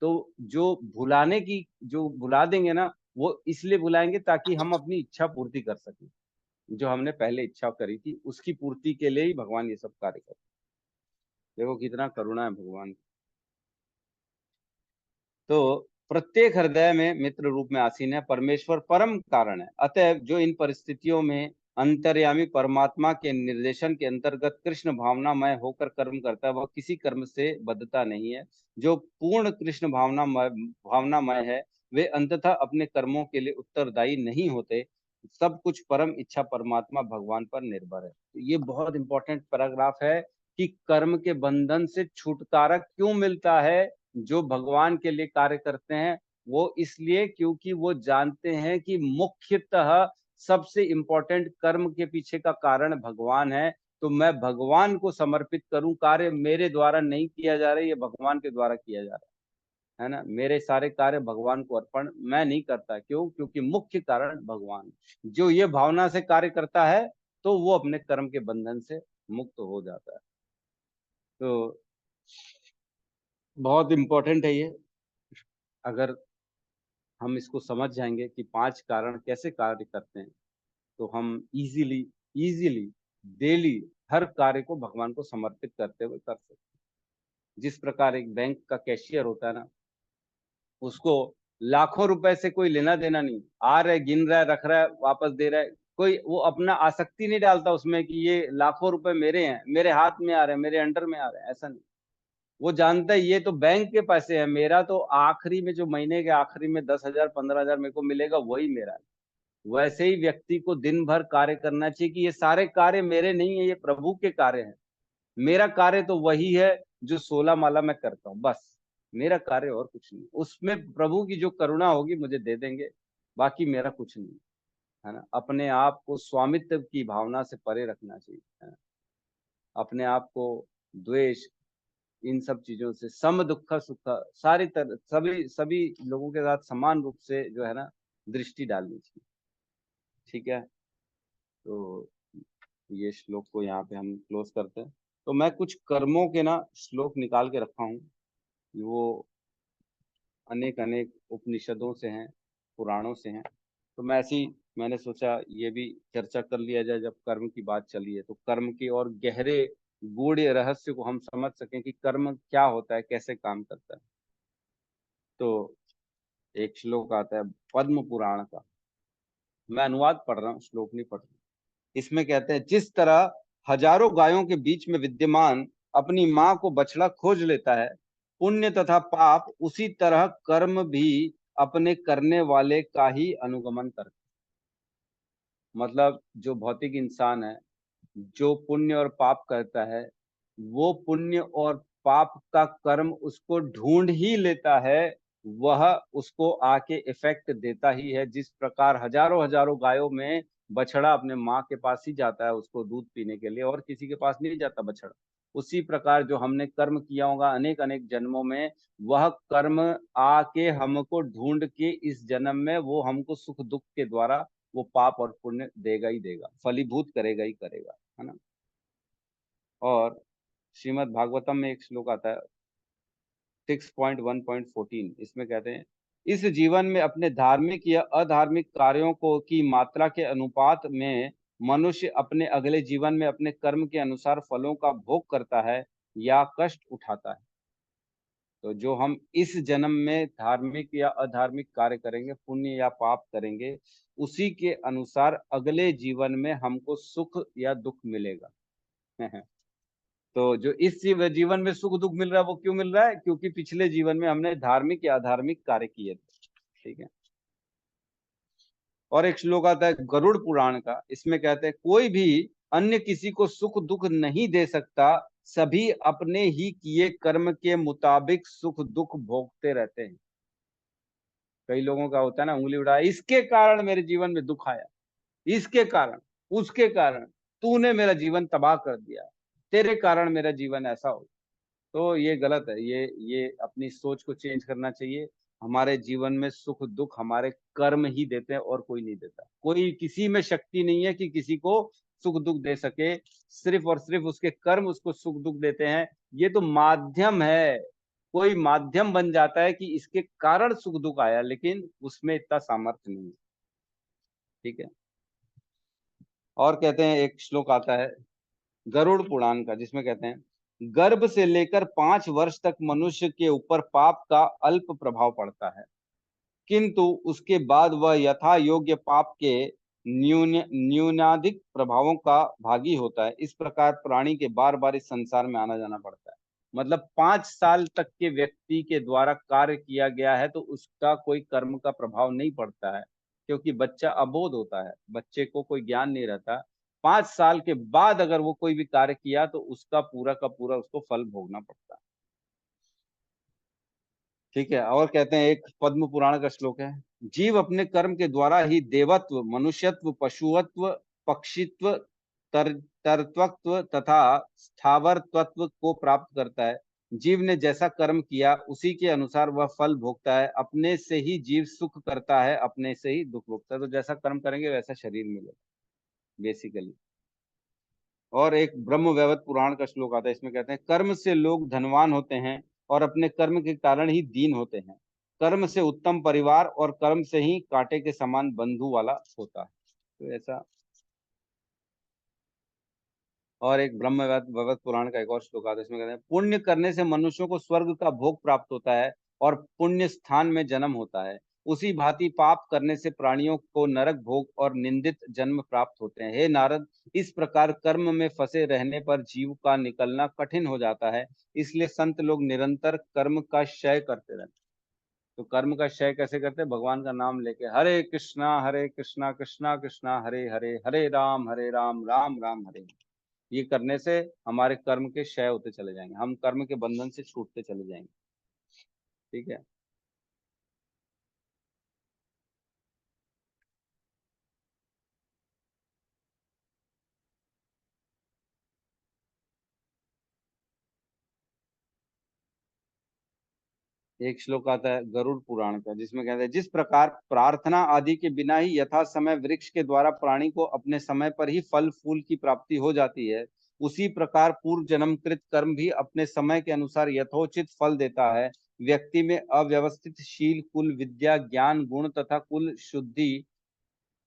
तो जो भुलाने की, जो भुला देंगे ना, वो इसलिए भुलाएंगे ताकि हम अपनी इच्छा पूर्ति कर सकें। जो हमने पहले इच्छा करी थी उसकी पूर्ति के लिए ही भगवान ये सब कार्य करते हैं। देखो कितना करुणा है भगवान की। तो प्रत्येक हृदय में मित्र रूप में आसीन है, परमेश्वर परम कारण है। अतएव जो इन परिस्थितियों में अंतर्यामी परमात्मा के निर्देशन के अंतर्गत कृष्ण भावनामय होकर कर्म करता है, वह किसी कर्म से बद्धता नहीं है। जो पूर्ण कृष्ण भावनामय है, वे अंततः अपने कर्मों के लिए उत्तरदायी नहीं होते। सब कुछ परम इच्छा परमात्मा भगवान पर निर्भर है। तो ये बहुत इंपॉर्टेंट पैराग्राफ है कि कर्म के बंधन से छुटकारा क्यों मिलता है। जो भगवान के लिए कार्य करते हैं वो इसलिए क्योंकि वो जानते हैं कि मुख्यतः सबसे इंपॉर्टेंट कर्म के पीछे का कारण भगवान है। तो मैं भगवान को समर्पित करूं, कार्य मेरे द्वारा नहीं किया जा रहा है, ये भगवान के द्वारा किया जा रहा है ना। मेरे सारे कार्य भगवान को अर्पण मैं नहीं करता। क्यों? क्योंकि मुख्य कारण भगवान। जो ये भावना से कार्य करता है तो वो अपने कर्म के बंधन से मुक्त हो जाता है। तो बहुत इंपॉर्टेंट है ये। अगर हम इसको समझ जाएंगे कि 5 कारण कैसे कार्य करते हैं, तो हम इजीली इजीली डेली हर कार्य को भगवान को समर्पित करते हुए कर सकते हैं। जिस प्रकार एक बैंक का कैशियर होता है ना, उसको लाखों रुपए से कोई लेना देना नहीं, आ रहा है, गिन रहा है, रख रहा है, वापस दे रहा है। कोई वो अपना आसक्ति नहीं डालता उसमें कि ये लाखों रुपए मेरे हैं, मेरे हाथ में आ रहे हैं, मेरे अंडर में आ रहे हैं, ऐसा नहीं। वो जानता है ये तो बैंक के पैसे हैं, मेरा तो आखिरी में, जो महीने के आखिरी में 10,000 15,000 मेरे को मिलेगा वही मेरा है। वैसे ही व्यक्ति को दिन भर कार्य करना चाहिए कि ये सारे कार्य मेरे नहीं है, ये प्रभु के कार्य हैं। मेरा कार्य तो वही है जो 16 माला मैं करता हूँ, बस मेरा कार्य और कुछ नहीं। उसमें प्रभु की जो करुणा होगी मुझे दे देंगे, बाकी मेरा कुछ नहीं है ना। अपने आप को स्वामित्व की भावना से परे रखना चाहिए, है ना। अपने आप को द्वेष, इन सब चीजों से, सम दुख सुख, सारी तरह सभी सभी लोगों के साथ समान रूप से जो है ना दृष्टि डालनी चाहिए। ठीक है, तो ये श्लोक को यहाँ पे हम क्लोज करते हैं। तो मैं कुछ कर्मों के ना श्लोक निकाल के रखा हूँ। वो अनेक अनेक उपनिषदों से हैं, पुराणों से हैं। तो मैं ऐसी, मैंने सोचा ये भी चर्चा कर लिया जाए, जब कर्म की बात चली है तो कर्म के और गहरे गूढ़ रहस्य को हम समझ सकें कि कर्म क्या होता है, कैसे काम करता है। तो एक श्लोक आता है पद्म पुराण का, मैं अनुवाद पढ़ रहा हूँ, श्लोक नहीं पढ़ रहा। इसमें कहते हैं, जिस तरह हजारों गायों के बीच में विद्यमान अपनी मां को बछड़ा खोज लेता है, पुण्य तथा पाप उसी तरह कर्म भी अपने करने वाले का ही अनुगमन करते। मतलब जो भौतिक इंसान है, जो पुण्य और पाप करता है, वो पुण्य और पाप का कर्म उसको ढूंढ ही लेता है, वह उसको आके इफेक्ट देता ही है। जिस प्रकार हजारों हजारों गायों में बछड़ा अपने माँ के पास ही जाता है उसको दूध पीने के लिए, और किसी के पास नहीं जाता बछड़ा। उसी प्रकार जो हमने कर्म किया होगा अनेक अनेक जन्मों में, वह कर्म आके हमको ढूंढ के इस जन्म में वो हमको सुख दुख के द्वारा वो पाप और पुण्य देगा ही देगा, फलीभूत करेगा ही करेगा, है ना। और श्रीमद् भागवतम में एक श्लोक आता है 6.1.14, इसमें कहते हैं, इस जीवन में अपने धार्मिक या अधार्मिक कार्यों को की मात्रा के अनुपात में मनुष्य अपने अगले जीवन में अपने कर्म के अनुसार फलों का भोग करता है या कष्ट उठाता है। तो जो हम इस जन्म में धार्मिक या अधार्मिक कार्य करेंगे, पुण्य या पाप करेंगे, उसी के अनुसार अगले जीवन में हमको सुख या दुख मिलेगा। तो जो इस जीवन में सुख दुख मिल रहा है वो क्यों मिल रहा है? क्योंकि पिछले जीवन में हमने धार्मिक या अधार्मिक कार्य किए थे। ठीक है। और एक श्लोक आता है गरुड़ पुराण का, इसमें कहते हैं कोई भी अन्य किसी को सुख दुख नहीं दे सकता, सभी अपने ही किए कर्म के मुताबिक सुख दुख भोगते रहते हैं। कई लोगों का होता है ना, उंगली उठाया, इसके कारण मेरे जीवन में दुख आया, इसके कारण, उसके कारण, तूने मेरा जीवन तबाह कर दिया, तेरे कारण मेरा जीवन ऐसा हो। तो ये गलत है। ये अपनी सोच को चेंज करना चाहिए। हमारे जीवन में सुख दुख हमारे कर्म ही देते हैं और कोई नहीं देता। कोई किसी में शक्ति नहीं है कि किसी को सुख दुख दे सके, सिर्फ और सिर्फ उसके कर्म उसको सुख दुख देते हैं। ये तो माध्यम है, कोई माध्यम बन जाता है कि इसके कारण सुख दुख आया, लेकिन उसमें इतना सामर्थ्य नहीं है। ठीक है। और कहते हैं एक श्लोक आता है गरुड़ पुराण का, जिसमें कहते हैं गर्भ से लेकर 5 वर्ष तक मनुष्य के ऊपर पाप का अल्प प्रभाव पड़ता है, किंतु उसके बाद वह यथा योग्य पाप के न्यूनाधिक प्रभावों का भागी होता है। इस प्रकार प्राणी के बार बार इस संसार में आना जाना पड़ता है। मतलब 5 साल तक के व्यक्ति के द्वारा कार्य किया गया है तो उसका कोई कर्म का प्रभाव नहीं पड़ता है, क्योंकि बच्चा अबोध होता है, बच्चे को कोई ज्ञान नहीं रहता। 5 साल के बाद अगर वो कोई भी कार्य किया तो उसका पूरा का पूरा उसको फल भोगना पड़ता है। ठीक है। और कहते हैं एक पद्म पुराण का श्लोक है, जीव अपने कर्म के द्वारा ही देवत्व, मनुष्यत्व, पशुत्व, पक्षित्व, तरत्वत्व तथा स्थावर तत्व को प्राप्त करता है। जीव ने जैसा कर्म किया उसी के अनुसार वह फल भोगता है। अपने से ही जीव सुख करता है, अपने से ही दुख भोगता है। तो जैसा कर्म करेंगे वैसा शरीर मिलेगा बेसिकली। और एक ब्रह्म वैवर्त पुराण का श्लोक आता है, इसमें कहते हैं कर्म से लोग धनवान होते हैं और अपने कर्म के कारण ही दीन होते हैं। कर्म से उत्तम परिवार और कर्म से ही कांटे के समान बंधु वाला होता है। तो ऐसा। और एक ब्रह्म वैवर्त पुराण का एक और श्लोक आता है, इसमें कहते हैं पुण्य करने से मनुष्यों को स्वर्ग का भोग प्राप्त होता है और पुण्य स्थान में जन्म होता है। उसी भांति पाप करने से प्राणियों को नरक भोग और निंदित जन्म प्राप्त होते हैं। हे नारद, इस प्रकार कर्म में फंसे रहने पर जीव का निकलना कठिन हो जाता है। इसलिए संत लोग निरंतर कर्म का क्षय करते रहते हैं। तो कर्म का क्षय कैसे करते हैं? भगवान का नाम लेके हरे कृष्णा कृष्णा कृष्णा हरे हरे, हरे राम राम राम हरे। ये करने से हमारे कर्म के क्षय होते चले जाएंगे, हम कर्म के बंधन से छूटते चले जाएंगे। ठीक है। एक श्लोक आता है गरुड़ पुराण का, जिसमें कहते हैं जिस प्रकार प्रार्थना आदि के बिना ही यथा समय वृक्ष के द्वारा प्राणी को अपने समय पर ही फल फूल की प्राप्ति हो जाती है, उसी प्रकार पूर्व जन्मकृत कर्म भी अपने समय के अनुसार यथोचित फल देता है। व्यक्ति में अव्यवस्थित शील, कुल, विद्या, ज्ञान, गुण तथा कुल शुद्धि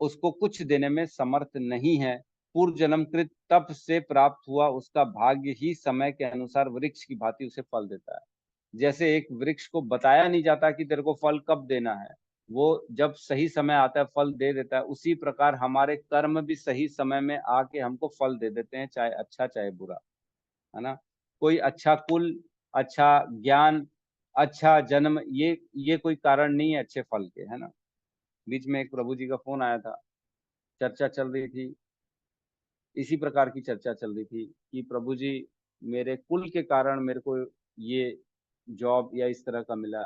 उसको कुछ देने में समर्थ नहीं है। पूर्व जन्मकृत तप से प्राप्त हुआ उसका भाग्य ही समय के अनुसार वृक्ष की भांति उसे फल देता है। जैसे एक वृक्ष को बताया नहीं जाता कि तेरे को फल कब देना है, वो जब सही समय आता है फल दे देता है। उसी प्रकार हमारे कर्म भी सही समय में आके हमको फल दे देते हैं, चाहे अच्छा चाहे बुरा, है ना। कोई अच्छा कुल, अच्छा ज्ञान, अच्छा जन्म, ये कोई कारण नहीं है अच्छे फल के, है ना। बीच में एक प्रभु जी का फोन आया था, चर्चा चल रही थी, इसी प्रकार की चर्चा चल रही थी कि प्रभु जी मेरे कुल के कारण मेरे को ये जॉब या इस तरह का मिला।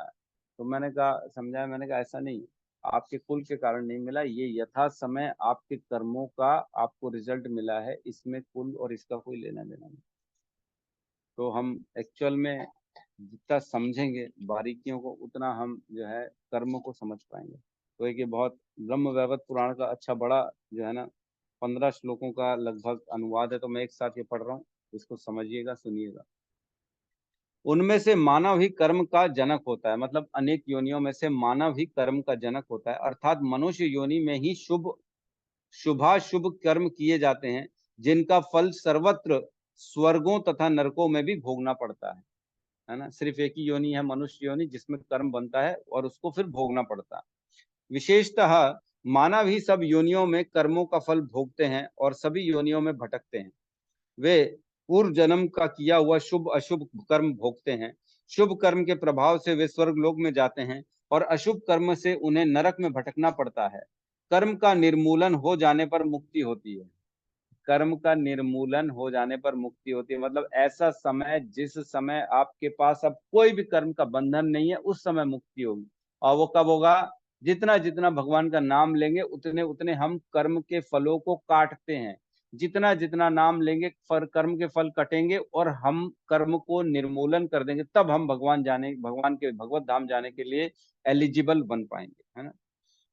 तो मैंने कहा, समझाया, मैंने कहा ऐसा नहीं, आपके कुल के कारण नहीं मिला, ये यथा समय आपके कर्मों का आपको रिजल्ट मिला है, इसमें कुल और इसका कोई लेना देना नहीं। तो हम एक्चुअल में जितना समझेंगे बारीकियों को, उतना हम जो है कर्म को समझ पाएंगे। तो एक ये बहुत ब्रह्म वैवर्त पुराण का अच्छा बड़ा जो है ना 15 श्लोकों का लगभग अनुवाद है, तो मैं एक साथ ये पढ़ रहा हूँ, इसको समझिएगा, सुनिएगा। उनमें से मानव ही कर्म का जनक होता है, मतलब अनेक योनियों में से मानव ही कर्म का जनक होता है, अर्थात मनुष्य योनि में ही शुभाशुभ कर्म किए जाते हैं, जिनका फल सर्वत्र स्वर्गों तथा नरकों में भी भोगना पड़ता है। है ना। सिर्फ एक ही योनि है मनुष्य योनि जिसमें कर्म बनता है और उसको फिर भोगना पड़ता है। विशेषतः मानव ही सब योनियों में कर्मों का फल भोगते हैं और सभी योनियों में भटकते हैं। वे पूर्व जन्म का किया हुआ शुभ अशुभ कर्म भोगते हैं। शुभ कर्म के प्रभाव से वे स्वर्ग लोक में जाते हैं और अशुभ कर्म से उन्हें नरक में भटकना पड़ता है। कर्म का निर्मूलन हो जाने पर मुक्ति होती है। कर्म का निर्मूलन हो जाने पर मुक्ति होती है, मतलब ऐसा समय जिस समय आपके पास अब कोई भी कर्म का बंधन नहीं है, उस समय मुक्ति होगी। और वो कब होगा? जितना जितना भगवान का नाम लेंगे उतने उतने हम कर्म के फलों को काटते हैं। जितना जितना नाम लेंगे कर्म के फल कटेंगे और हम कर्म को निर्मूलन कर देंगे, तब हम भगवान के भगवत धाम जाने के लिए एलिजिबल बन पाएंगे, है ना।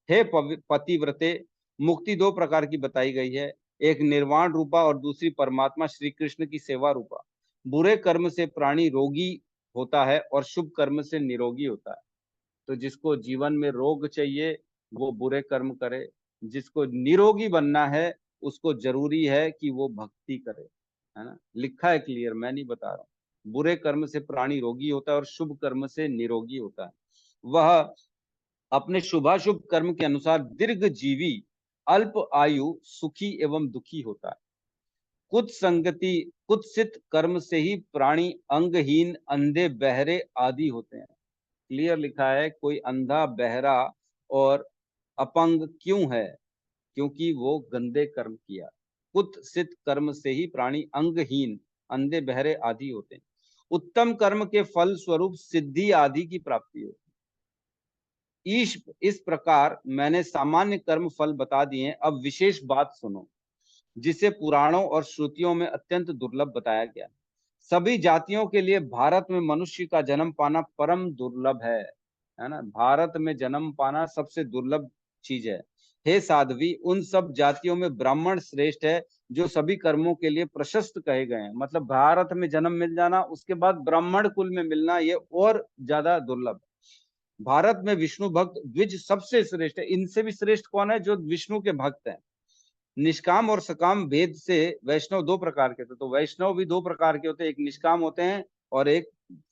हे पतिव्रते, मुक्ति दो प्रकार की बताई गई है, एक निर्वाण रूपा और दूसरी परमात्मा श्री कृष्ण की सेवा रूपा। बुरे कर्म से प्राणी रोगी होता है और शुभ कर्म से निरोगी होता है। तो जिसको जीवन में रोग चाहिए वो बुरे कर्म करे, जिसको निरोगी बनना है उसको जरूरी है कि वो भक्ति करे, है ना। लिखा है क्लियर, मैं नहीं बता रहा हूँ। बुरे कर्म से प्राणी रोगी होता है और शुभ कर्म से निरोगी होता है। वह अपने शुभाशुभ कर्म के अनुसार दीर्घ जीवी, अल्प आयु, सुखी एवं दुखी होता है। कुत्सित कर्म से ही प्राणी अंगहीन, अंधे, बहरे आदि होते हैं। क्लियर लिखा है, कोई अंधा, बहरा और अपंग क्यों है? क्योंकि वो गंदे कर्म किया। कुत्सित कर्म से ही प्राणी अंगहीन, अंधे, बहरे आदि होते हैं। उत्तम कर्म के फल स्वरूप सिद्धि आदि की प्राप्ति होती है। इस प्रकार मैंने सामान्य कर्म फल बता दिए, अब विशेष बात सुनो जिसे पुराणों और श्रुतियों में अत्यंत दुर्लभ बताया गया। सभी जातियों के लिए भारत में मनुष्य का जन्म पाना परम दुर्लभ है ना। भारत में जन्म पाना सबसे दुर्लभ चीज है। हे साध्वी, उन सब जातियों में ब्राह्मण श्रेष्ठ है जो सभी कर्मों के लिए प्रशस्त कहे गए हैं। मतलब भारत में जन्म मिल जाना, उसके बाद ब्राह्मण कुल में मिलना, ये और ज्यादा दुर्लभ है। भारत में विष्णु भक्त द्विज सबसे श्रेष्ठ है। इनसे भी श्रेष्ठ कौन है? जो विष्णु के भक्त हैं। निष्काम और सकाम भेद से वैष्णव दो प्रकार के थे। तो वैष्णव भी दो प्रकार के होते हैं, एक निष्काम होते हैं और एक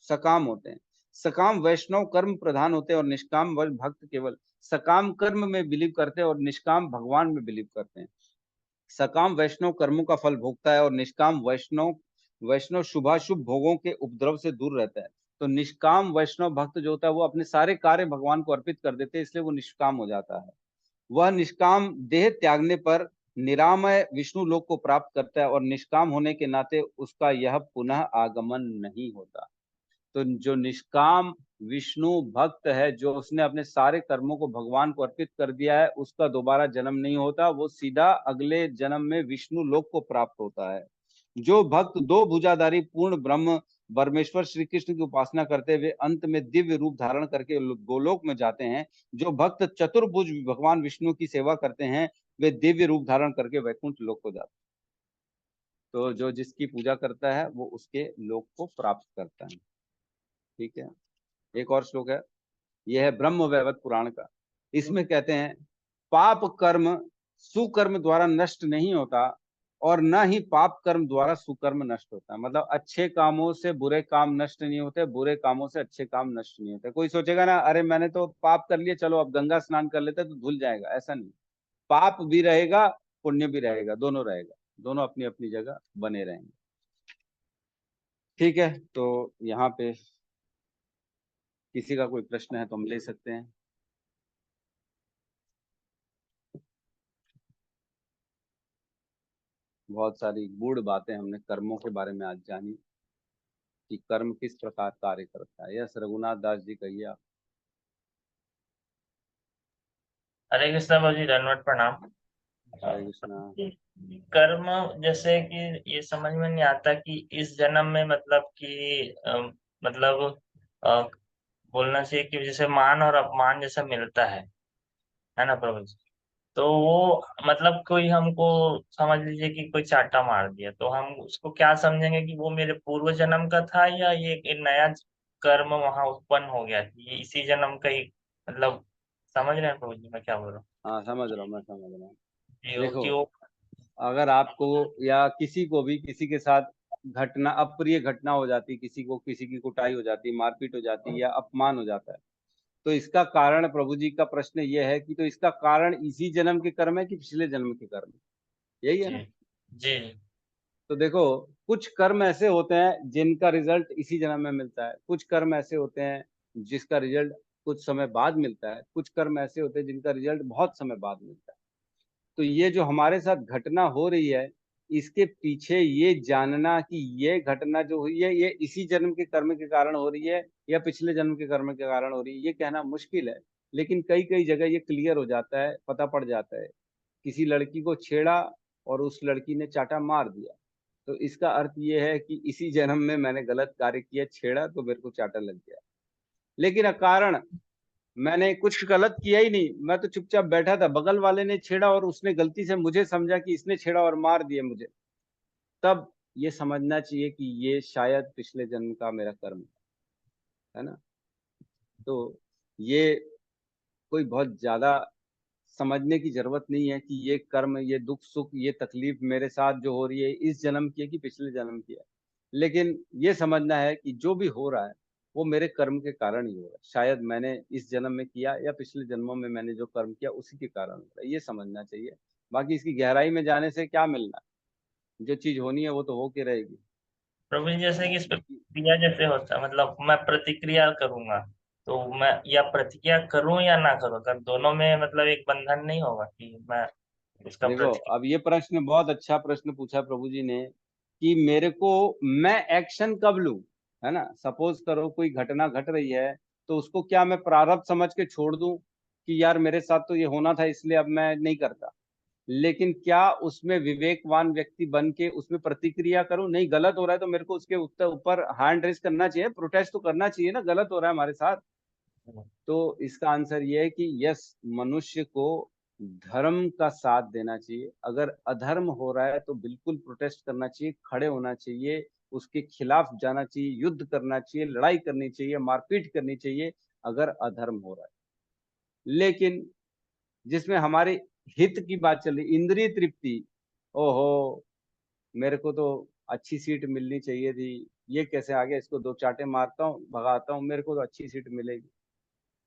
सकाम होते हैं। सकाम वैष्णव कर्म प्रधान होते हैं और निष्काम भक्त केवल सकाम कर्म में बिलीव करते हैं और निष्काम भगवान में बिलीव करते हैं। सकाम वैष्णव कर्मों का फल भोगता है और निष्काम वैष्णव वैष्णव शुभाशुभ भोगों के उपद्रव से दूर रहता है। तो निष्काम वैष्णव भक्त जो होता है वो अपने सारे कार्य भगवान को अर्पित कर देते हैं, इसलिए वो निष्काम हो जाता है। वह निष्काम देह त्यागने पर निरामय विष्णु लोक को प्राप्त करता है और निष्काम होने के नाते उसका यह पुनः आगमन नहीं होता। तो जो निष्काम विष्णु भक्त है, जो उसने अपने सारे कर्मों को भगवान को अर्पित कर दिया है, उसका दोबारा जन्म नहीं होता, वो सीधा अगले जन्म में विष्णु लोक को प्राप्त होता है। जो भक्त दो भुजाधारी पूर्ण ब्रह्म परमेश्वर श्री कृष्ण की उपासना करते हुए अंत में दिव्य रूप धारण करके गोलोक में जाते हैं, जो भक्त चतुर्भुज भगवान विष्णु की सेवा करते हैं, वे दिव्य रूप धारण करके वैकुंठ लोक को जाते हैं। तो जो जिसकी पूजा करता है वो उसके लोक को प्राप्त करता है। ठीक है। एक और श्लोक है, यह है ब्रह्म वैवर्त पुराण का। इसमें कहते हैं, पाप कर्म सुकर्म द्वारा नष्ट नहीं होता और न ही पाप कर्म द्वारा सुकर्म नष्ट होता है। मतलब अच्छे कामों से बुरे काम नष्ट नहीं होते, बुरे कामों से अच्छे काम नष्ट नहीं होते। कोई सोचेगा ना, अरे मैंने तो पाप कर लिया, चलो अब गंगा स्नान कर लेते तो धुल जाएगा, ऐसा नहीं। पाप भी रहेगा, पुण्य भी रहेगा, दोनों रहेगा, दोनों अपनी अपनी जगह बने रहेंगे। ठीक है, तो यहाँ पे किसी का कोई प्रश्न है तो हम ले सकते हैं। बहुत सारी गूढ़ बातें हमने कर्मों के बारे में आज जानी कि कर्म किस प्रकार कार्य करता है। यस रघुनाथ दास जी, कहिए आप। हरे कृष्णा बाबू जी, दंडवत प्रणाम। हरे कृष्णा। कर्म जैसे कि ये समझ में नहीं आता कि इस जन्म में मतलब कि मतलब अ, बोलना चाहिए कि जैसे मान और अपमान जैसा मिलता है ना प्रभु जी। तो वो मतलब कोई हमको समझ लीजिए कि कोई चाटा मार दिया, तो हम उसको क्या समझेंगे कि वो मेरे पूर्व जन्म का था या ये एक नया कर्म वहां उत्पन्न हो गया, ये इसी जन्म का ही मतलब। समझ रहे हैं प्रभु जी मैं क्या बोल रहा हाँ समझ रहा हूँ, मैं समझ रहा हूँ। हूँ देखो, कि वो। अगर आपको या किसी को भी किसी के साथ घटना, अप्रिय घटना हो जाती, किसी को किसी की कुटाई हो जाती, मारपीट हो जाती या अपमान हो जाता है, तो इसका कारण, प्रभु जी का प्रश्न ये है कि तो इसका कारण इसी जन्म के कर्म है कि पिछले जन्म के कर्म? यही है ना। जी जी तो देखो, कुछ कर्म ऐसे होते हैं जिनका रिजल्ट इसी जन्म में मिलता है, कुछ कर्म ऐसे होते हैं जिसका रिजल्ट कुछ समय बाद मिलता है, कुछ कर्म ऐसे होते हैं जिनका रिजल्ट बहुत समय बाद मिलता है। तो ये जो हमारे साथ घटना हो रही है, इसके पीछे ये जानना कि ये घटना जो हुई है ये इसी जन्म के कर्म के कारण हो रही है या पिछले जन्म के कर्म के कारण हो रही है, ये कहना मुश्किल है। लेकिन कई कई जगह ये क्लियर हो जाता है, पता पड़ जाता है। किसी लड़की को छेड़ा और उस लड़की ने चाटा मार दिया, तो इसका अर्थ ये है कि इसी जन्म में मैंने गलत कार्य किया, छेड़ा तो मेरे को चाटा लग गया। लेकिन अकारण मैंने कुछ गलत किया ही नहीं, मैं तो चुपचाप बैठा था, बगल वाले ने छेड़ा और उसने गलती से मुझे समझा कि इसने छेड़ा और मार दिया मुझे, तब ये समझना चाहिए कि ये शायद पिछले जन्म का मेरा कर्म है ना। तो ये कोई बहुत ज्यादा समझने की जरूरत नहीं है कि ये कर्म, ये दुख सुख, ये तकलीफ मेरे साथ जो हो रही है इस जन्म की है कि पिछले जन्म की है। लेकिन ये समझना है कि जो भी हो रहा है वो मेरे कर्म के कारण ही हो रहा है, शायद मैंने इस जन्म में किया या पिछले जन्मों में मैंने जो कर्म किया उसी के कारण हो रहा है, ये समझना चाहिए। बाकी इसकी गहराई में जाने से क्या मिलना है, जो चीज होनी है वो तो हो के रहेगी। प्रभु जी, जैसे कि इस पे बाकी क्रिया जैसे होता है, मतलब मैं प्रतिक्रिया करूंगा, तो मैं या प्रतिक्रिया करूं या ना करूं, अगर दोनों में मतलब एक बंधन नहीं होगा कि मैं उसका देखो, प्रतिक्रिया। अब ये प्रश्न, बहुत अच्छा प्रश्न पूछा प्रभु जी ने कि मेरे को, मैं एक्शन कब लूं, है ना। सपोज करो कोई घटना घट रही है, तो उसको क्या मैं प्रारब्ध समझ के छोड़ दूं कि यार मेरे साथ तो ये होना था इसलिए अब मैं नहीं करता। लेकिन क्या उसमें विवेकवान व्यक्ति बन के उसमें प्रतिक्रिया करूं? नहीं, गलत हो रहा है तो मेरे को उसके ऊपर हैंड रेस करना चाहिए, प्रोटेस्ट तो करना चाहिए ना, गलत हो रहा है हमारे साथ। तो इसका आंसर ये है कि यस, मनुष्य को धर्म का साथ देना चाहिए। अगर अधर्म हो रहा है तो बिल्कुल प्रोटेस्ट करना चाहिए, खड़े होना चाहिए, उसके खिलाफ जाना चाहिए, युद्ध करना चाहिए, लड़ाई करनी चाहिए, मारपीट करनी चाहिए अगर अधर्म हो रहा है। लेकिन जिसमें हमारे हित की बात चल रही, इंद्रिय तृप्ति, ओहो, मेरे को तो अच्छी सीट मिलनी चाहिए थी, ये कैसे आ गया, इसको दो चाटे मारता हूँ भगाता हूँ, मेरे को तो अच्छी सीट मिलेगी।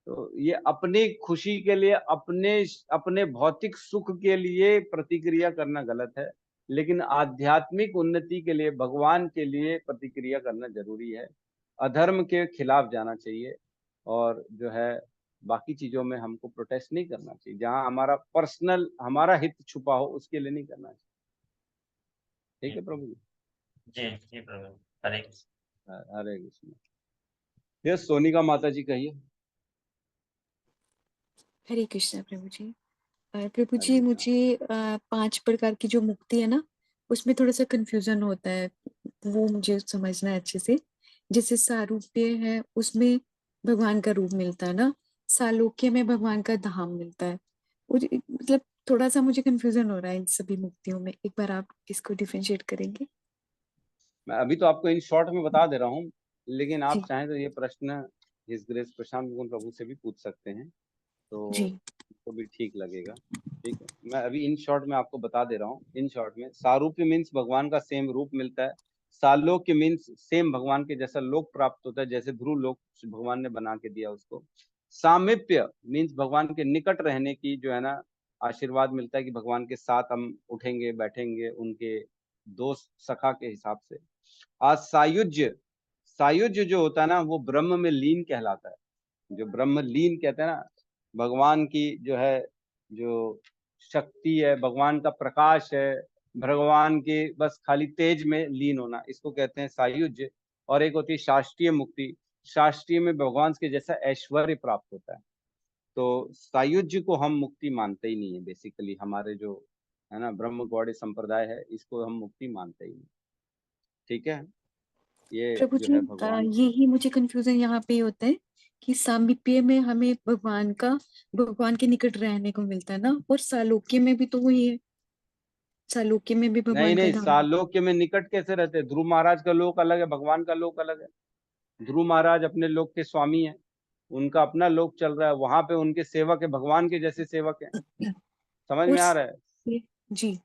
तो ये अपनी खुशी के लिए, अपने अपने भौतिक सुख के लिए प्रतिक्रिया करना गलत है। लेकिन आध्यात्मिक उन्नति के लिए, भगवान के लिए प्रतिक्रिया करना जरूरी है। अधर्म के खिलाफ जाना चाहिए और जो है बाकी चीजों में हमको प्रोटेस्ट नहीं करना चाहिए, जहां हमारा पर्सनल, हमारा हित छुपा हो उसके लिए नहीं करना चाहिए। ठीक है प्रभु जी। जी जी प्रभु, हरे कृष्ण। हरे कृष्ण। ये सोनिका माता जी कहिए। हरे कृष्णा प्रभु जी। प्रभु हाँ जी, जी, हाँ। मुझे 5 प्रकार की जो मुक्ति है ना, उसमें थोड़ा सा कंफ्यूजन होता है, वो मुझे समझना है अच्छे से। जैसे सारूप्य है, उसमें भगवान का रूप मिलता है ना, सालोक्य में भगवान का धाम मिलता है। मतलब थोड़ा सा मुझे कंफ्यूजन हो रहा है इन सभी मुक्तियों में, एक बार आप इसको डिफरेंशिएट करेंगे? मैं अभी तो आपको इन शॉर्ट में बता दे रहा हूँ, लेकिन आप जी चाहें तो ये प्रश्न हिज ग्रेस प्रशांत मुकुंद प्रभु से भी पूछ सकते हैं, तो जी तो भी ठीक लगेगा। ठीक है, मैं अभी इन शॉर्ट में आपको बता दे रहा हूँ। इन शॉर्ट में सारूप्य मीन्स भगवान का सेम रूप मिलता है। सालोक्य मीन्स सेम भगवान के जैसा लोक प्राप्त होता है, जैसे ध्रुव लोक भगवान ने बना के दिया उसको। सामीप्य मीन्स भगवान के निकट रहने की जो है ना आशीर्वाद मिलता है कि भगवान के साथ हम उठेंगे बैठेंगे उनके दोस्त सखा के हिसाब से। आज सायुज्य, सायुज्य जो होता है ना वो ब्रह्म में लीन कहलाता है। जो ब्रह्म लीन कहते हैं ना, भगवान की जो है, जो शक्ति है, भगवान का प्रकाश है, भगवान के बस खाली तेज में लीन होना, इसको कहते हैं सायुज्य। और एक होती है शास्त्रीय मुक्ति। शास्त्रीय में भगवान के जैसा ऐश्वर्य प्राप्त होता है। तो सायुज्य को हम मुक्ति मानते ही नहीं है बेसिकली, हमारे जो है ना ब्रह्म गौड़ संप्रदाय है इसको हम मुक्ति मानते ही नहीं। ठीक है, ये प्रभु जो जी, है भगवान। यही मुझे कंफ्यूजन यहाँ पे होता है कि सामीप्य में हमें भगवान के निकट रहने को मिलता है ना, और सालोक्य में भी तो वही है, सालोक्य में भी नहीं भगवान का नहीं, धाम है। सालोक्य में निकट कैसे रहते हैं? ध्रुव महाराज का लोक अलग है, भगवान का लोक अलग है। ध्रुव महाराज अपने लोक के स्वामी हैं, उनका अपना लोक चल रहा है, वहां पे उनके सेवक है, भगवान के जैसे सेवक हैं। समझ और में आ रहा है? जी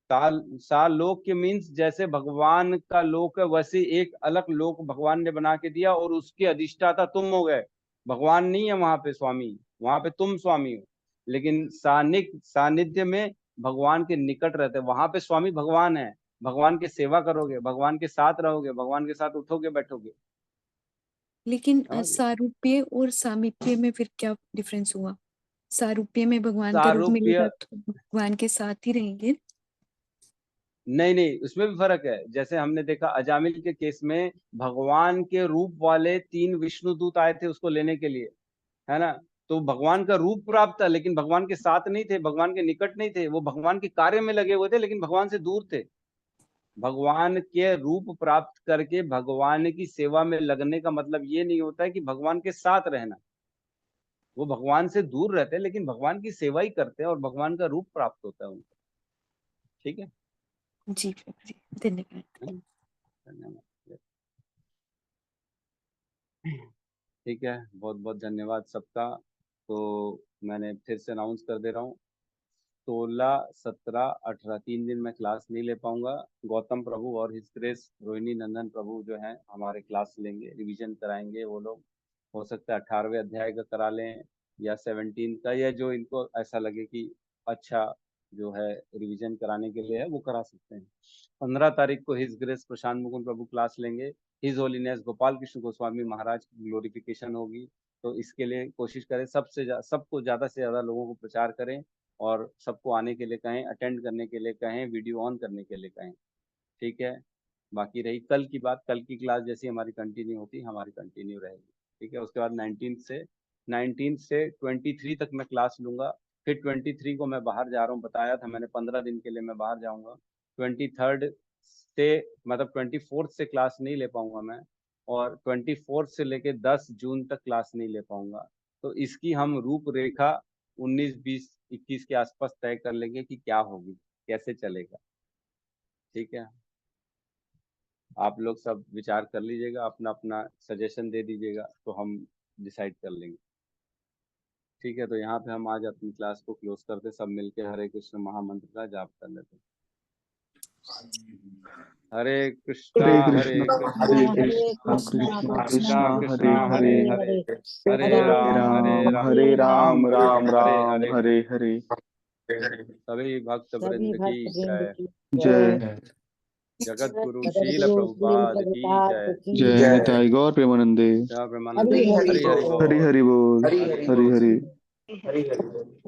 सालोक के मीन्स जैसे भगवान का लोक है वैसे एक अलग लोक भगवान ने बना के दिया और उसके अधिष्ठाता तुम हो गए। भगवान नहीं है वहां पे स्वामी, वहां पे तुम स्वामी हो। लेकिन सानिध्य में भगवान के निकट रहते, वहां पे स्वामी भगवान है। भगवान की सेवा करोगे, भगवान के साथ रहोगे, भगवान के साथ उठोगे बैठोगे। लेकिन समझ गए? सारूप्य और सामीप्य में फिर क्या डिफरेंस हुआ? सारूप्य में भगवान का रूप मिलेगा सारूप्य तो भगवान के साथ ही रहेंगे। नहीं नहीं, उसमें भी फर्क है। जैसे हमने देखा अजामिल के केस में भगवान के रूप वाले 3 विष्णु दूत आए थे उसको लेने के लिए, है ना। तो भगवान का रूप प्राप्त था लेकिन भगवान के साथ नहीं थे, भगवान के निकट नहीं थे। वो भगवान के कार्य में लगे हुए थे लेकिन भगवान से दूर थे। भगवान के रूप प्राप्त करके भगवान की सेवा में लगने का मतलब ये नहीं होता है कि भगवान के साथ रहना। वो भगवान से दूर रहते हैं लेकिन भगवान की सेवा ही करते हैं और भगवान का रूप प्राप्त होता है उनको। ठीक है, जी प्रभु जी, धन्यवाद। धन्यवाद। ठीक है, बहुत बहुत धन्यवाद सबका। तो मैंने फिर से अनाउंस कर दे रहा हूँ, 16, 17, 18 3 दिन मैं क्लास नहीं ले पाऊंगा। गौतम प्रभु और हिज ग्रेस रोहिणी नंदन प्रभु जो हैं हमारे क्लास लेंगे, रिवीजन कराएंगे वो लोग। हो सकता है 18वें अध्याय का करा लें या 17 का, या जो इनको ऐसा लगे कि अच्छा जो है रिवीजन कराने के लिए है वो करा सकते हैं। 15 तारीख को हिज ग्रेस प्रशांत मुकुंद प्रभु क्लास लेंगे। हिज होलीनेस गोपाल कृष्ण गोस्वामी महाराज की ग्लोरिफिकेशन होगी। तो इसके लिए कोशिश करें सबको ज़्यादा से ज़्यादा लोगों को प्रचार करें और सबको आने के लिए कहें, अटेंड करने के लिए कहें, वीडियो ऑन करने के लिए कहें। ठीक है, बाकी रही कल की बात, कल की क्लास जैसी हमारी कंटिन्यू होती हमारी कंटिन्यू रहेगी। ठीक है, उसके बाद 19 से 23 तक मैं क्लास लूंगा। फिर 23 को मैं बाहर जा रहा हूँ, बताया था मैंने 15 दिन के लिए मैं बाहर जाऊंगा। 23 से मतलब 24 से क्लास नहीं ले पाऊंगा मैं, और 24 से लेके 10 जून तक क्लास नहीं ले पाऊंगा। तो इसकी हम रूपरेखा 19, 20, 21 के आसपास तय कर लेंगे कि क्या होगी, कैसे चलेगा। ठीक है, आप लोग सब विचार कर लीजिएगा, अपना अपना सजेशन दे दीजिएगा तो हम डिसाइड कर लेंगे। ठीक है, तो यहाँ पे हम आज अपनी क्लास को क्लोज करते, सब मिलके हरे कृष्ण महामंत्र का जाप कर लेते। हरे कृष्णा हरे कृष्णा कृष्णा कृष्णा कृष्णा हरे हरे हरे राम हरे राम राम हरे हरे हरे। सभी भक्त सभी वृंद की भक्त वृंद जय। की जय जगत गुरु शील जगद्गुरु श्रील प्रभुपाद की प्रभुपाद जय। की जय जय। निताई गौर प्रेमानंदे। जय ब्रह्मानंद। हरि हरि हरि हरि बोल। हरि बोल। हरि बोल। हरि हरि हरि। हरि हरि बोल।